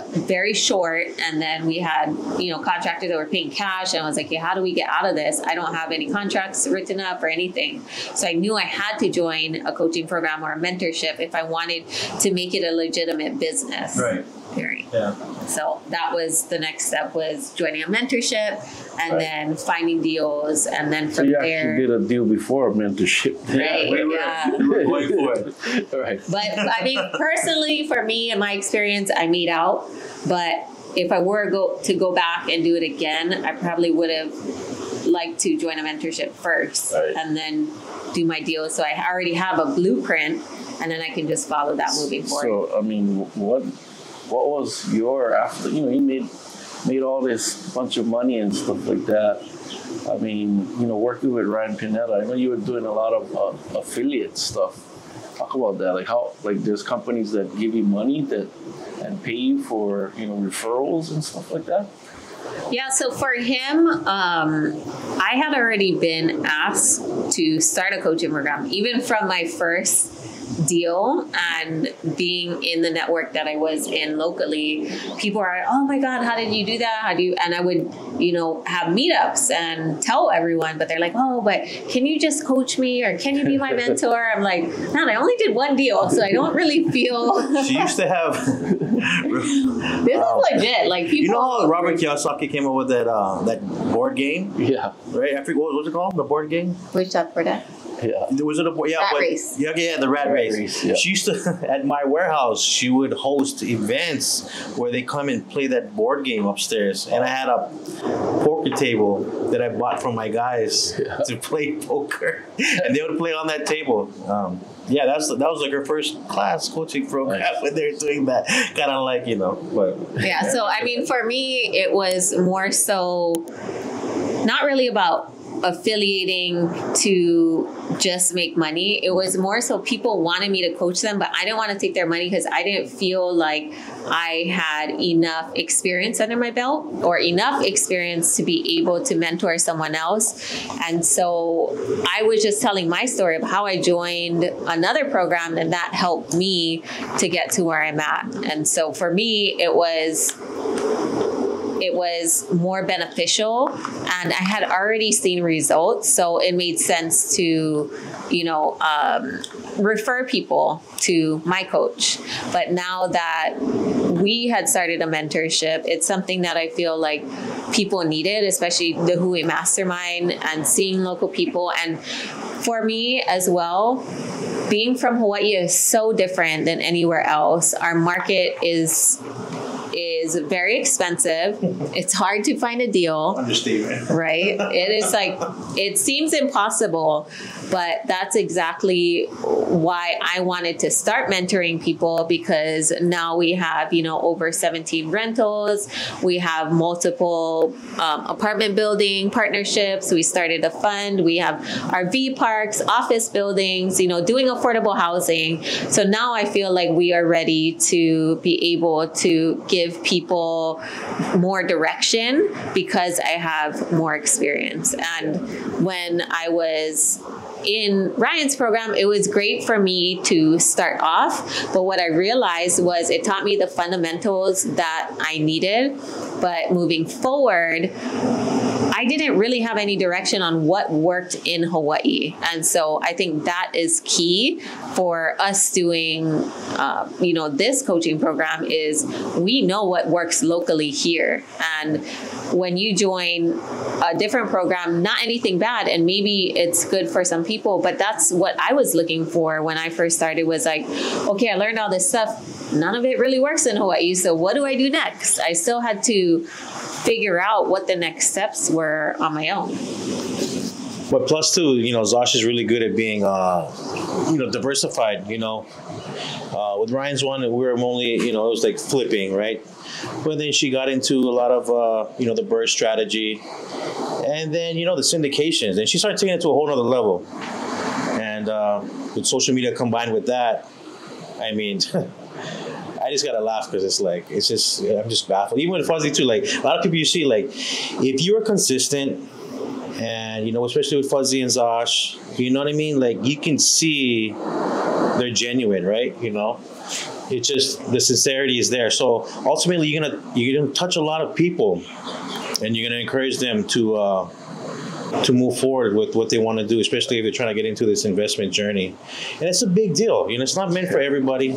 very short. And then we had, contractors that were paying cash. And I was like, okay, how do we get out of this? I don't have any contracts written up or anything. So I knew I had to join a coaching program or a mentorship if I wanted to make it a legitimate business. Right. Period. Yeah. So that was the next step, was joining a mentorship and then finding deals. And then from you there. actually did a deal before a mentorship. Right, We were going for it. Right. But I mean, personally, for me and my experience, I made out. But if I were to go back and do it again, I probably would have liked to join a mentorship first and then do my deal. So I already have a blueprint, and then I can just follow that moving forward. So, I mean, what was your, after, you made all this bunch of money and stuff like that. I mean, working with Ryan Pineda, I know you were doing a lot of affiliate stuff. Talk about that. Like how, there's companies that give you money and pay you for, referrals and stuff like that. Yeah, so for him, I had already been asked to start a coaching program, even from my first deal and being in the network that I was in locally. People are like, oh my God, how did you do that? And I would, have meetups and tell everyone, but they're like, oh, but can you just coach me, or can you be my mentor? I'm like, man, I only did one deal, so I don't really feel. She used to have. This is legit. Like, people. You know how Robert Kiyosaki came up with that board game? Yeah. Right? I forget, what was it called? The board game? Which up for that? Yeah. Was it a rat race? Yeah, the rat race. Yeah. She used to, at my warehouse, she would host events where they come and play that board game upstairs. And I had a poker table that I bought from my guys to play poker, and they would play on that table. That was like her first class coaching program when they're doing that, kind of like, but. Yeah, so I mean, for me, it was more so not really about affiliating to just make money. It was more so people wanted me to coach them, but I didn't want to take their money because I didn't feel like I had enough experience under my belt or enough experience to be able to mentor someone else. And so I was just telling my story of how I joined another program, and that helped me to get to where I'm at. And so for me, it was more beneficial, and I had already seen results, so it made sense to refer people to my coach. But now that we had started a mentorship, it's something that I feel like people needed, especially the HUI Mastermind and seeing local people. And for me as well, being from Hawaii is so different than anywhere else. Our market is very expensive. It's hard to find a deal. Understatement. Right? It is like, it seems impossible, but that's exactly why I wanted to start mentoring people, because now we have, over 17 rentals. We have multiple apartment building partnerships. We started a fund. We have RV parks, office buildings, doing affordable housing. So now I feel like we are ready to be able to give people more direction because I have more experience. And when I was in Ryan's program, it was great for me to start off, but what I realized was it taught me the fundamentals that I needed. But moving forward, I didn't really have any direction on what worked in Hawaii. And so I think that is key for us doing, this coaching program, is we know what works locally here. And when you join a different program, not anything bad, and maybe it's good for some people, but that's what I was looking for when I first started, was like, okay, I learned all this stuff. None of it really works in Hawaii. So what do I do next? I still had to figure out what the next steps were on my own. But plus too, Zasha's really good at being, diversified. With Ryan's one, we were only, it was like flipping, right? But then she got into a lot of, the burst strategy, and then the syndications, and she started taking it to a whole nother level. And with social media combined with that, I mean. I just gotta laugh because I'm just baffled. Even with Fuzzy too, like a lot of people you see, like if you're consistent, and especially with Fuzzy and Zash, you know what I mean? Like you can see they're genuine, right? It's just the sincerity is there. So ultimately, you're gonna touch a lot of people, and you're gonna encourage them to move forward with what they want to do, especially if they're trying to get into this investment journey. And it's a big deal. It's not meant for everybody.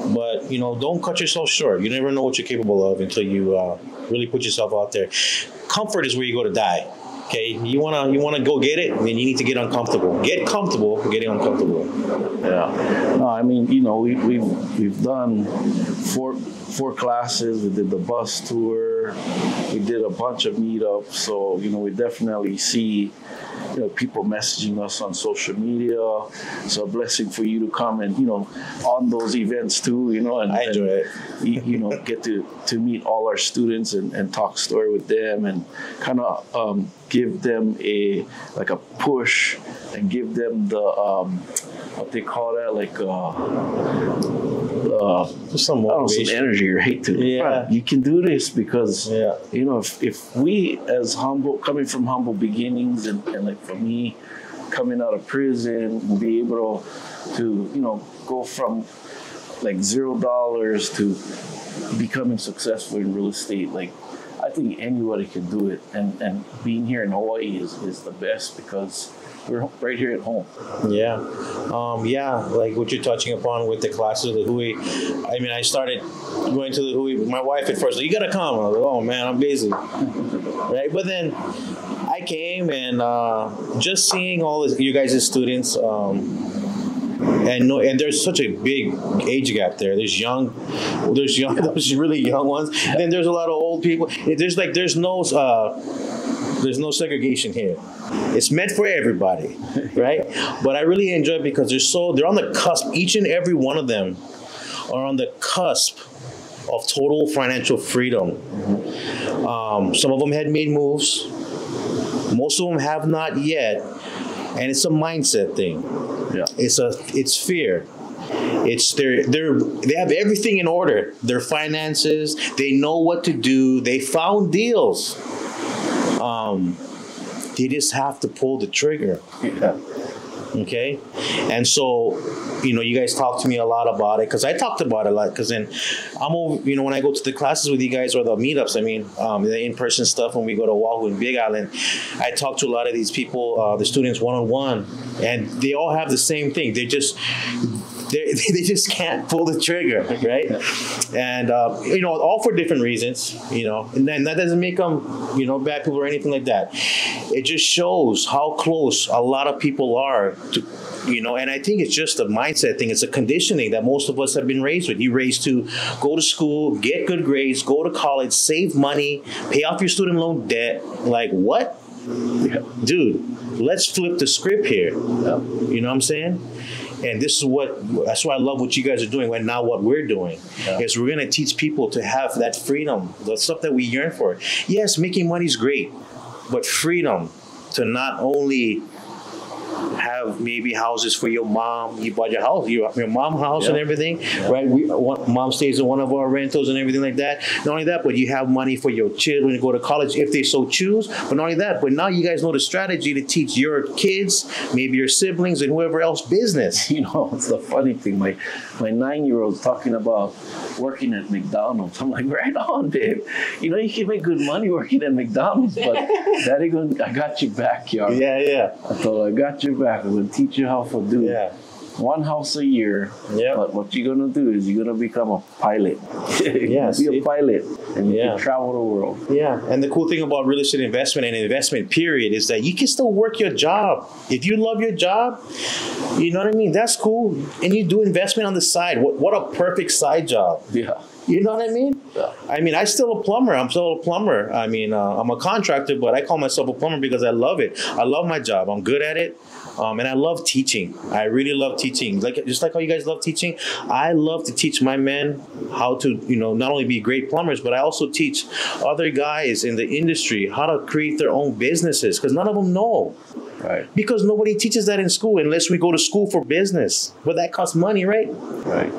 But, don't cut yourself short. You never know what you're capable of until you really put yourself out there. Comfort is where you go to die. Okay, you wanna go get it, then you need to get uncomfortable. Get comfortable getting uncomfortable. Yeah. No, I mean, we've done four classes. We did the bus tour. We did a bunch of meetups. So we definitely see people messaging us on social media. So a blessing for you to come and on those events too. And I enjoy it. Get to meet all our students and talk story with them and kind of give them a push and give them the what they call that, like some motivation, some energy or hate to. Yeah, you can do this because if we as coming from humble beginnings and like for me coming out of prison and be able to go from like $0 to becoming successful in real estate, like I think anybody can do it, and being here in Hawaii is the best because we're right here at home. Yeah. Like what you're touching upon with the classes of the HUI. I mean, I started going to the HUI. My wife at first, like, you got to come. I was like, oh, man, I'm busy. Right? But then I came and just seeing all you guys' students, and there's such a big age gap there. There's those really young ones. And then there's a lot of old people. There's no segregation here. It's meant for everybody, right? But I really enjoy it because they're on the cusp. Each and every one of them are on the cusp of total financial freedom. Some of them had made moves. Most of them have not yet. And it's a mindset thing. Yeah. It's fear. They have everything in order. Their finances, they know what to do. They found deals. They just have to pull the trigger. Yeah. Okay? And so, you guys talk to me a lot about it because I talked about it a lot because then I'm over, when I go to the classes with you guys or the meetups, the in-person stuff when we go to Oahu and Big Island, I talk to a lot of these people, the students one-on-one, and they all have the same thing. They just can't pull the trigger, right? And, all for different reasons, and then that doesn't make them, bad people or anything like that. It just shows how close a lot of people are to, and I think it's just a mindset thing. It's a conditioning that most of us have been raised with. You're raised to go to school, get good grades, go to college, save money, pay off your student loan debt. Like, what? Yeah. Dude, let's flip the script here. Yeah. You know what I'm saying? And that's why I love what you guys are doing, and now what we're doing is we're going to teach people to have that freedom, the stuff that we yearn for. Yes, making money is great, but freedom to not only have maybe houses for your mom, you bought your house, your mom's house and everything, right? Mom stays in one of our rentals and everything like that. Not only that, but you have money for your children to go to college if they so choose. But not only that, but now you guys know the strategy to teach your kids, maybe your siblings and whoever else business. It's the funny thing. My 9-year-old's talking about working at McDonald's. I'm like, right on, babe. You can make good money working at McDonald's, but Daddy, I got you back, y'all. Yeah. I thought, I got your back. I'm going to teach you how to do it. Yeah. one house a year. Yeah. But what you're gonna do is you're gonna become a pilot. Yeah, Be a pilot, and you Yeah. can travel the world. Yeah, and the cool thing about real estate investment and investment period is that you can still work your job. If you love your job, you know what I mean? That's cool. And you do investment on the side. What a perfect side job. Yeah. You know what I mean? Yeah. I mean, I'm still a plumber. I mean, I'm a contractor, but I call myself a plumber because I love it. I love my job. I'm good at it. And I love teaching. I really love teaching. Just like how you guys love teaching, I love to teach my men how to, not only be great plumbers, but I also teach other guys in the industry how to create their own businesses, because none of them know. Right. Because nobody teaches that in school unless we go to school for business. But that costs money, right? Right.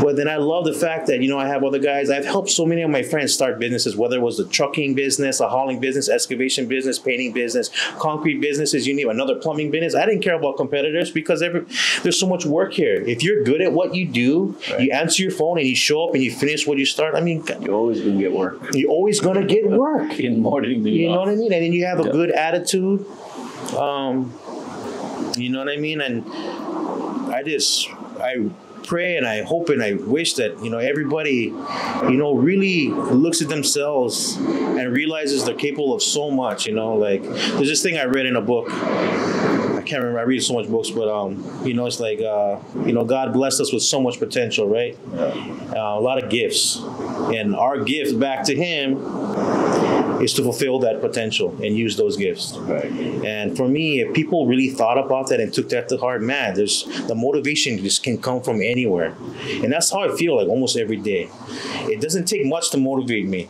But then I love the fact that, I have other guys. I've helped so many of my friends start businesses, whether it was the trucking business, a hauling business, excavation business, painting business, concrete businesses, you need another plumbing business. I didn't care about competitors because there's so much work here. If you're good at what you do, right. You answer your phone and you show up and you finish what you start. I mean, you're always going to get work. You're always going to get work. In more than you know what I mean? And then you have a good attitude. You know what I mean? And I pray and I hope and I wish that, everybody, really looks at themselves and realizes they're capable of so much, like there's this thing I read in a book. I can't remember. I read so much books, but, it's like, God blessed us with so much potential, right? Yeah. A lot of gifts, and our gift back to him is to fulfill that potential and use those gifts. Right. And for me, if people really thought about that and took that to heart, man, the motivation just can come from anywhere. And that's how I feel like almost every day. It doesn't take much to motivate me.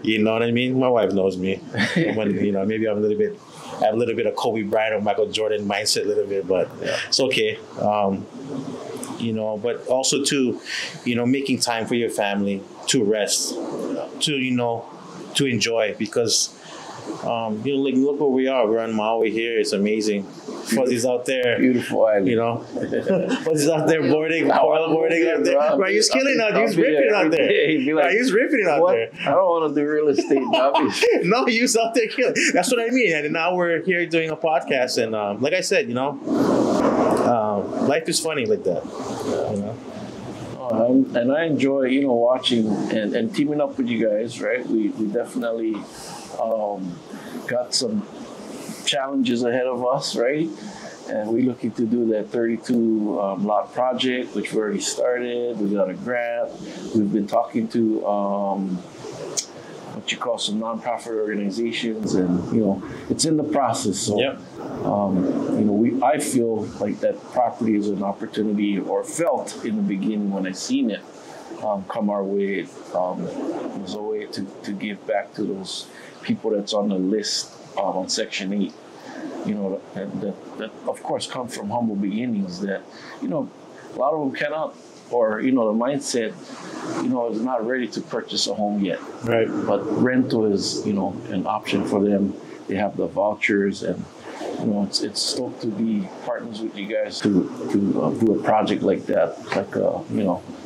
You know what I mean? My wife knows me. Maybe I have a little bit of Kobe Bryant or Michael Jordan mindset a little bit, but it's okay. But also to, making time for your family, to rest, to enjoy, because, look where we are. We're on Maui here. It's amazing. Fuzzy's out there. Beautiful island. Fuzzy's out there boarding out there. Right, he's killing out there. He's ripping it out there. He's ripping it out there. I don't want to do real estate now. No, he's out there killing. That's what I mean. And now we're here doing a podcast. And like I said, life is funny like that. And I enjoy, watching and teaming up with you guys, right? We definitely got some challenges ahead of us, right? And we're looking to do that 32 lot project, which we already started. We got a grant. We've been talking to what you call some nonprofit organizations, and it's in the process. So, I feel like that property is an opportunity, or felt in the beginning when I seen it come our way. It was a way to give back to those people that's on the list on Section 8. That of course come from humble beginnings. That a lot of them cannot, or the mindset, is not ready to purchase a home yet. Right. But rental is an option for them. They have the vouchers, and it's stoked to be partners with you guys to do a project like that, like a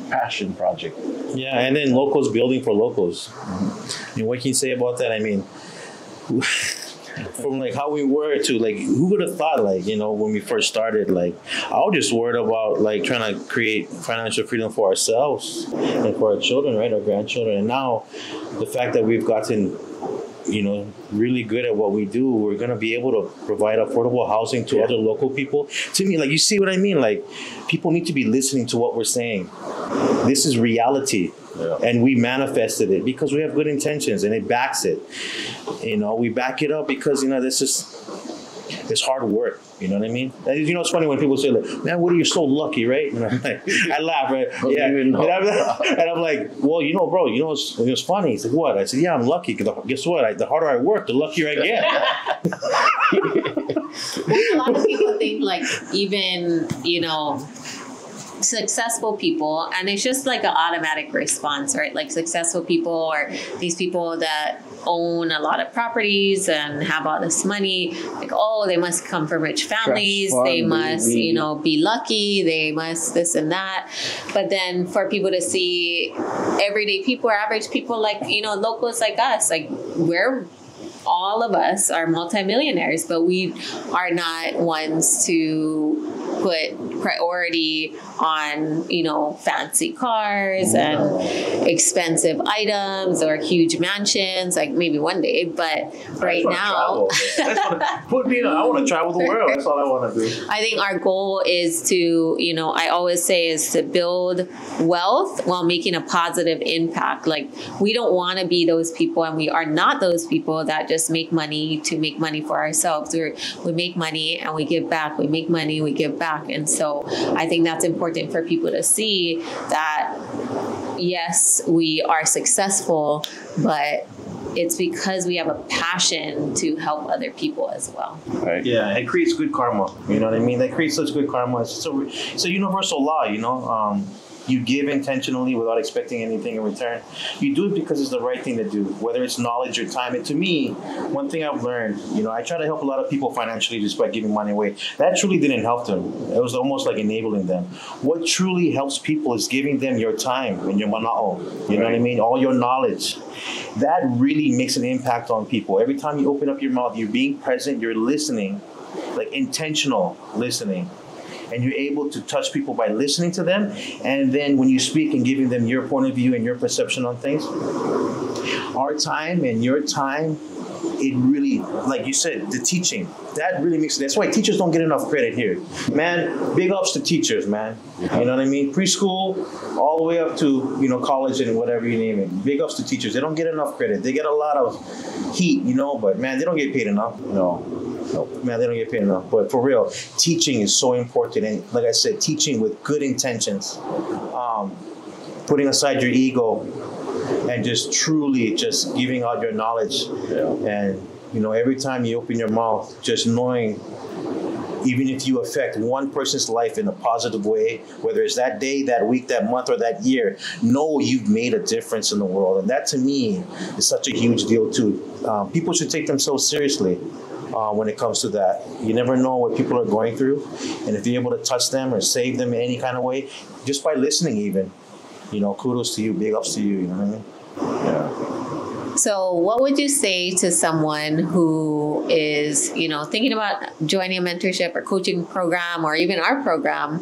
passion project. Yeah, and then locals building for locals. Mm-hmm. And what can you say about that? I mean, from like how we were to like, who would have thought, like, when we first started, like, I was just worried about like trying to create financial freedom for ourselves and for our children, right, our grandchildren. And now the fact that we've gotten really good at what we do, we're going to be able to provide affordable housing to other local people. To me, like, you see what I mean? Like, people need to be listening to what we're saying. This is reality. Yeah. And we manifested it because we have good intentions, and it backs it. We back it up because, it's hard work. You know what I mean? It's funny when people say, like, man, Woody, you're so lucky, right? And I'm like, I laugh, right? Yeah. And I'm like, well, bro, it's funny. He's like, what? I said, yeah, I'm lucky. Because guess what? The harder I work, the luckier I get. A lot of people think, like, even, successful people, and it's just like an automatic response, right? Like successful people, or these people that own a lot of properties and have all this money, like, oh, they must come from rich families, they must, be lucky, they must this and that. But then for people to see everyday people, or average people, like, locals like us, like, all of us are multimillionaires, but we are not ones to put priority on, you know, fancy cars and expensive items or huge mansions, like maybe one day. But right now, I want to travel the world. That's all I want to do. I think our goal is to, you know, I always say is to build wealth while making a positive impact. Like, we don't want to be those people, and we are not those people that just make money to make money for ourselves. We make money and we give back. We make money, we give back. And so I think that's important for people to see that, yes, we are successful, but it's because we have a passion to help other people as well. Right. Yeah, it creates good karma. You know what I mean? That creates such good karma. It's a universal law, you know. You give intentionally without expecting anything in return. You do it because it's the right thing to do, whether it's knowledge or time. And to me, one thing I've learned, you know, I try to help a lot of people financially just by giving money away. That truly didn't help them. It was almost like enabling them. What truly helps people is giving them your time and your mana'o. You know what I mean? All your knowledge. That really makes an impact on people. Every time you open up your mouth, you're being present, you're listening, like intentional listening. And you're able to touch people by listening to them. And then when you speak and giving them your point of view and your perception on things, our time and your time, it really, like you said, the teaching, that really makes it. That's why teachers don't get enough credit here. Man, big ups to teachers, man. You know what I mean? Preschool, all the way up to, you know, college and whatever you name it. Big ups to teachers. They don't get enough credit. They get a lot of heat, you know, but man, they don't get paid enough. No, man, they don't get paid enough. But for real, teaching is so important. And like I said, teaching with good intentions, putting aside your ego and just truly just giving out your knowledge. Yeah. And, you know, every time you open your mouth, just knowing, even if you affect one person's life in a positive way, whether it's that day, that week, that month, or that year, know you've made a difference in the world. And that, to me, is such a huge deal, too. People should take themselves seriously when it comes to that. You never know what people are going through. And if you're able to touch them or save them in any kind of way, just by listening even, you know, kudos to you, big ups to you, you know what I mean? Yeah. So what would you say to someone who is, you know, thinking about joining a mentorship or coaching program or even our program?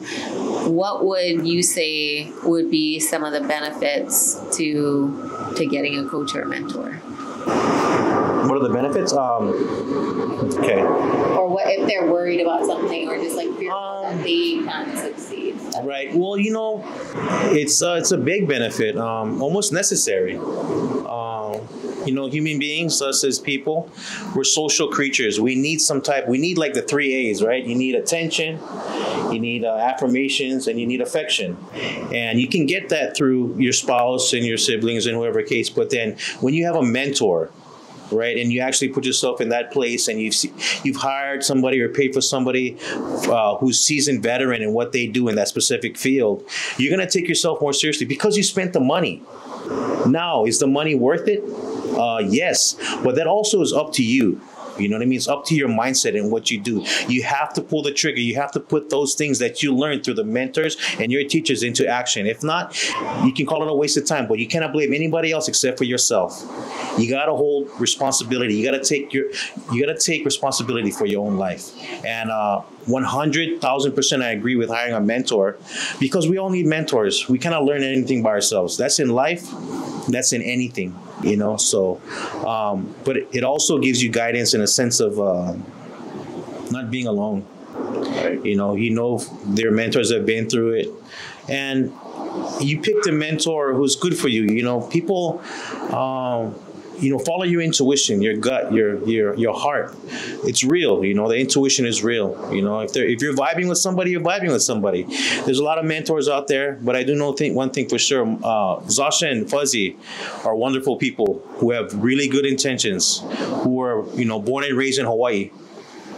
What would you say would be some of the benefits to getting a coach or a mentor? What are the benefits? Okay. Or what if they're worried about something or just like fearful that they can't succeed? Right. Well, you know, it's a big benefit, almost necessary. You know, human beings, us as people, we're social creatures. We need like the 3 A's, right? You need attention, you need affirmations, and you need affection. And you can get that through your spouse and your siblings and whoever case. But then when you have a mentor, right, and you actually put yourself in that place, and you've hired somebody or paid for somebody who's seasoned veteran in what they do in that specific field, you're going to take yourself more seriously because you spent the money. Now, is the money worth it? Yes, but that also is up to you. You know what I mean? It's up to your mindset and what you do. You have to pull the trigger. You have to put those things that you learned through the mentors and your teachers into action. If not, you can call it a waste of time, but you cannot blame anybody else except for yourself. You got to hold responsibility. You got to take responsibility for your own life. And 100,000% I agree with hiring a mentor, because we all need mentors. We cannot learn anything by ourselves. That's in life. That's in anything. You know, so, but it also gives you guidance in a sense of not being alone. Right. You know, their mentors have been through it, and you pick the mentor who's good for you. You know, people, you know, follow your intuition, your gut, your heart. It's real. You know, the intuition is real. You know, if you're vibing with somebody, you're vibing with somebody. There's a lot of mentors out there, but I do know one thing for sure. Zasha and Fuzzy are wonderful people who have really good intentions, who are, you know, born and raised in Hawaii,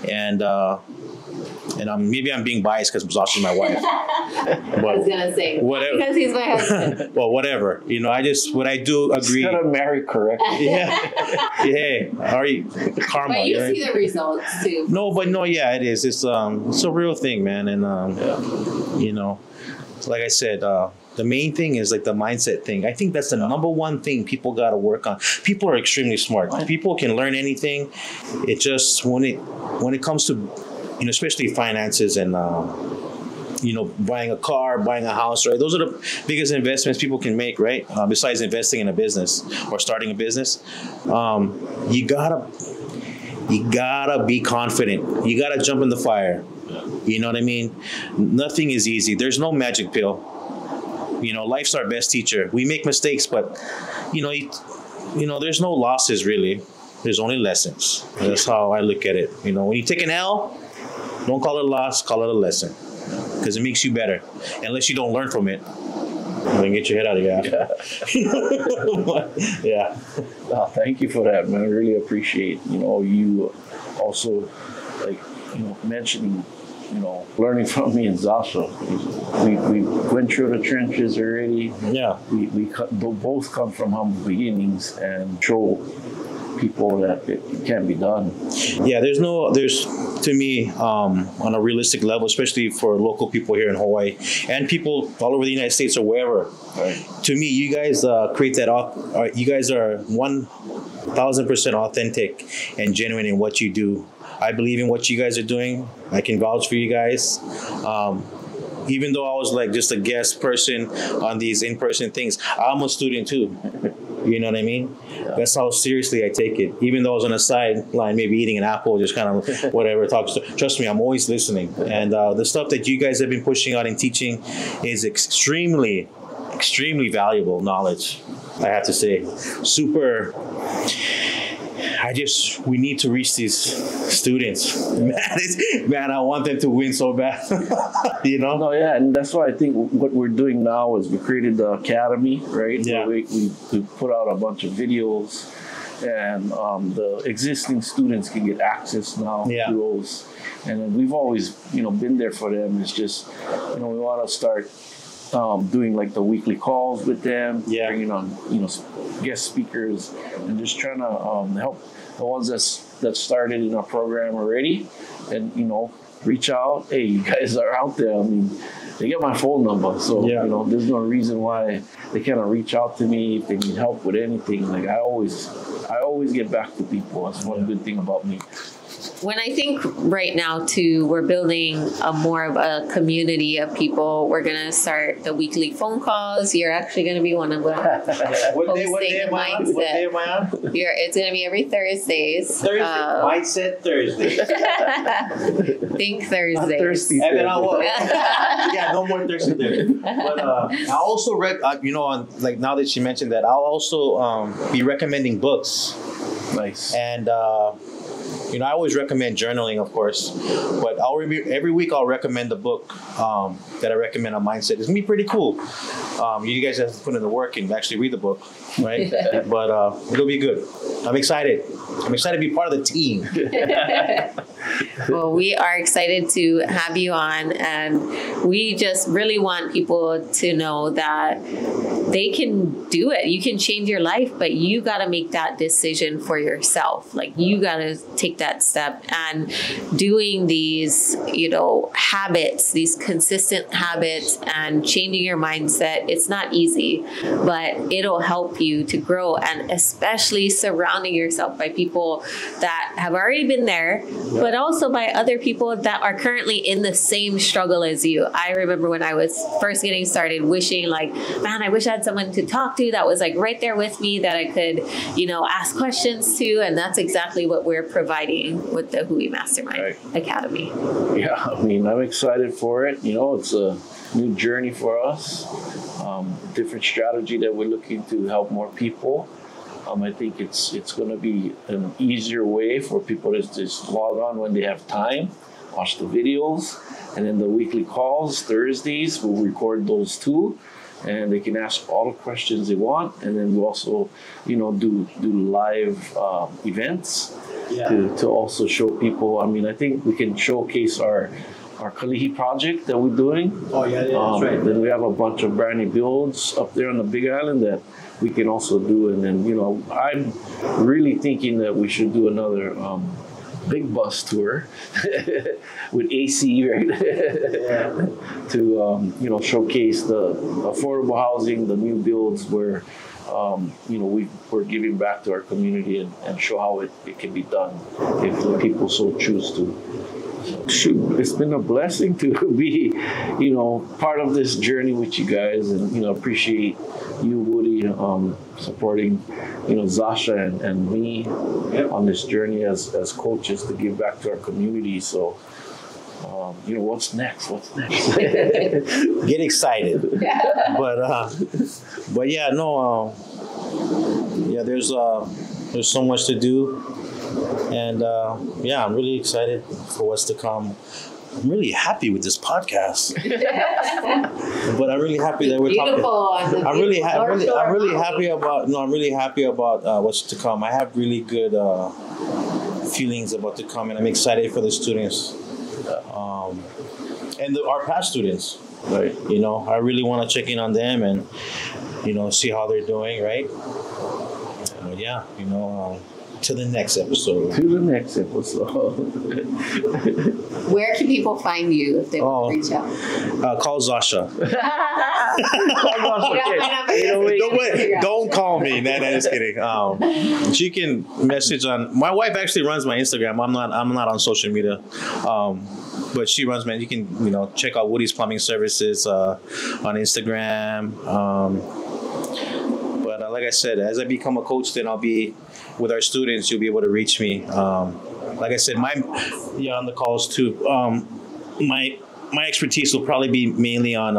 and maybe I'm being biased because Zasha's my wife. But I was gonna say whatever, because he's my husband. Well, whatever. You know, I do agree. You gotta marry correctly. Yeah. Hey, are you karma? But you see the results too. Yeah, it is. It's a real thing, man, and you know, like I said, the main thing is like the mindset thing. I think that's the number one thing people got to work on. People are extremely smart. People can learn anything. It just when it comes to, you know, especially finances and buying a car, buying a house, right? Those are the biggest investments people can make, right? Besides investing in a business or starting a business. You gotta be confident. You gotta jump in the fire. You know what I mean? Nothing is easy. There's no magic pill. Life's our best teacher. We make mistakes, but there's no losses really. There's only lessons. That's how I look at it. When you take an L, don't call it a loss, call it a lesson, because it makes you better. Unless you don't learn from it, then get your head out of here. Yeah. Thank you for that, man. I really appreciate you also mentioning learning from me and Zasha. We went through the trenches already. Yeah. We both come from humble beginnings and show people that it can be done. Yeah, there's to me, on a realistic level, especially for local people here in Hawaii and people all over the United States or wherever. Right. To me, you guys create that. You guys are 1,000% authentic and genuine in what you do. I believe in what you guys are doing. I can vouch for you guys. Even though I was like just a guest person on these in-person things, I'm a student too. You know what I mean? Yeah. That's how seriously I take it. Even though I was on the sideline, maybe eating an apple, just kind of whatever. Trust me, I'm always listening. And the stuff that you guys have been pushing out and teaching is extremely, extremely valuable knowledge, I have to say. Super. We need to reach these students. Man, I want them to win so bad. No, yeah, and that's why I think what we're doing now is we created the academy, right? Yeah. We put out a bunch of videos, and the existing students can get access now to those. And we've always, been there for them. It's just, we want to start doing like the weekly calls with them, bringing on, guest speakers, and just trying to help the ones that started in our program already, and reach out. Hey, you guys are out there. I mean, they get my phone number, so there's no reason why they cannot reach out to me if they need help with anything. Like I always get back to people. That's one good thing about me. When I think right now too, we're building more of a community of people. We're gonna start the weekly phone calls. You're actually gonna be one of them. What day am I on? It's gonna be every Thursdays. Mindset Thursday. Think Thursdays. Thursday. And then no more Thursday. But I also read, now that she mentioned that, I'll also be recommending books. Nice. And I always recommend journaling, of course, but every week I'll recommend a book that I recommend on mindset. It's gonna be pretty cool. You guys have to put in the work and actually read the book, right? But it'll be good. I'm excited. I'm excited to be part of the team. Well, we are excited to have you on, and we just really want people to know that they can do it. You can change your life, but you got to make that decision for yourself. Like you got to take that step, and doing these, habits, these consistent habits and changing your mindset. It's not easy, but it'll help you to grow, and especially surrounding yourself by people that have already been there, but also by other people that are currently in the same struggle as you. I remember when I was first getting started wishing man, I wish I had someone to talk to that was right there with me that I could, ask questions to. And that's exactly what we're providing with the HUI Mastermind Academy. Yeah, I mean, I'm excited for it. It's a new journey for us, different strategy that we're looking to help more people. I think it's going to be an easier way for people to just log on when they have time, watch the videos, and then the weekly calls, Thursdays, we'll record those too, and they can ask all the questions they want, and then we'll also, do live events to also show people. I mean, I think we can showcase our Kalihi project that we're doing. Oh, that's right. Then we have a bunch of brand new builds up there on the Big Island that we can also do. And then, I'm really thinking that we should do another big bus tour with AC, right? To, showcase the affordable housing, the new builds where, we're giving back to our community and show how it can be done if the people so choose to. Shoot, it's been a blessing to be, part of this journey with you guys, and appreciate you, Woody, supporting, Zasha and me on this journey as coaches to give back to our community. So, what's next? Get excited. But yeah, no, there's so much to do, and I'm really excited for what's to come. I'm really happy with this podcast, but I'm really happy that we're talking. I'm really happy about what's to come. I have really good feelings about to come, and I'm excited for the students, and our past students. Right. I really want to check in on them and see how they're doing. Right. But to the next episode. Where can people find you if they want to reach out? Call Zasha. Don't call me. Nah, just kidding. She can message on. My wife actually runs my Instagram. I'm not on social media. But she runs, man. You can, check out Woody's Plumbing Services on Instagram. But like I said, as I become a coach, then I'll be with our students. You'll be able to reach me. Like I said, on the calls too. My expertise will probably be mainly on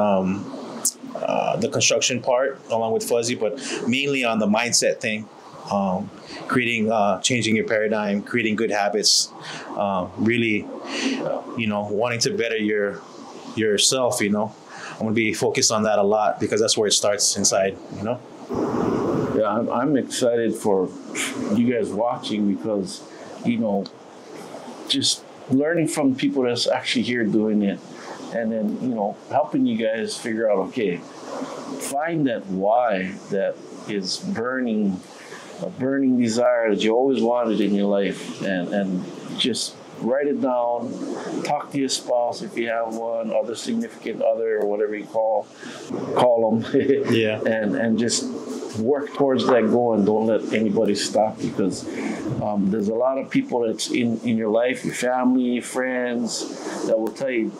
the construction part, along with Fuzzy, but mainly on the mindset thing. Creating, changing your paradigm, creating good habits, really, wanting to better yourself, I'm going to be focused on that a lot because that's where it starts inside, Yeah, I'm excited for you guys watching because, just learning from people that's actually here doing it, and then, helping you guys figure out, okay, find that why that is a burning desire that you always wanted in your life, and just write it down, talk to your spouse if you have one, other significant other, or whatever you call them, and just work towards that goal and don't let anybody stop you, because there's a lot of people that's in your life, your family, friends, that will tell you,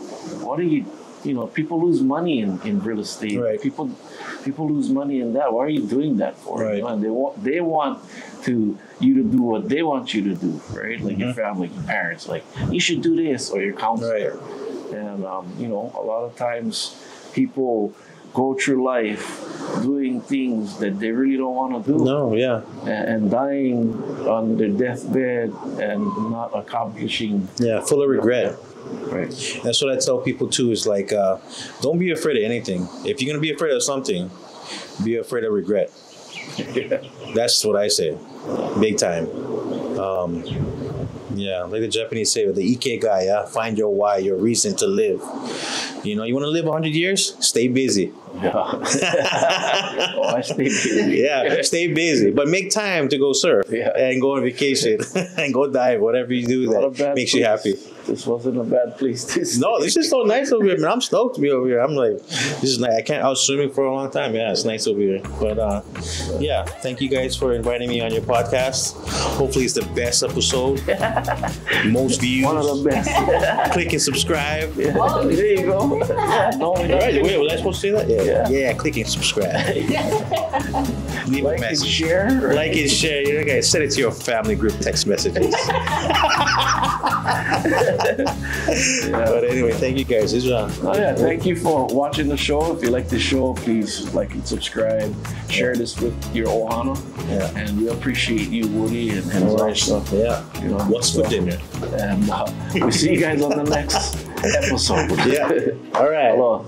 what are you, people lose money in real estate. Right. People lose money in that. Why are you doing that for? Right. And they want you to do what they want you to do, right? Like your family, your parents, like you should do this, or your counselor. Right. And a lot of times people go through life doing things that they really don't want to do. No, yeah. And dying on their deathbed and not accomplishing. Yeah, full of regret. Right. That's what I tell people too, is like, don't be afraid of anything. If you're going to be afraid of something, be afraid of regret. That's what I say. Big time. Like the Japanese say, the ikigai, find your why, your reason to live. You want to live 100 years? Stay busy. Yeah. I stay busy. Yeah, stay busy. But make time to go surf and go on vacation and go dive, whatever you do that makes you happy. This wasn't a bad place to stay. No, this is so nice over here, man. I'm stoked to be over here. I'm like, this is nice. I was swimming for a long time. Yeah, it's nice over here. But thank you guys for inviting me on your podcast. Hopefully it's the best episode. Most views. One of the best. Click and subscribe. Yeah. Oh, there you go. No, wait, was I supposed to say that? Yeah, click and subscribe. Leave a message. And share. Like and share. Guys, send it to your family group text messages. But anyway, thank you guys. Thank you for watching the show. If you like the show, please like and subscribe. Share this with your ohana. Yeah. And we appreciate you, Woody and Zasha. Yeah. What's for dinner? And we'll see you guys on the next episode. Yeah. All right. Hello.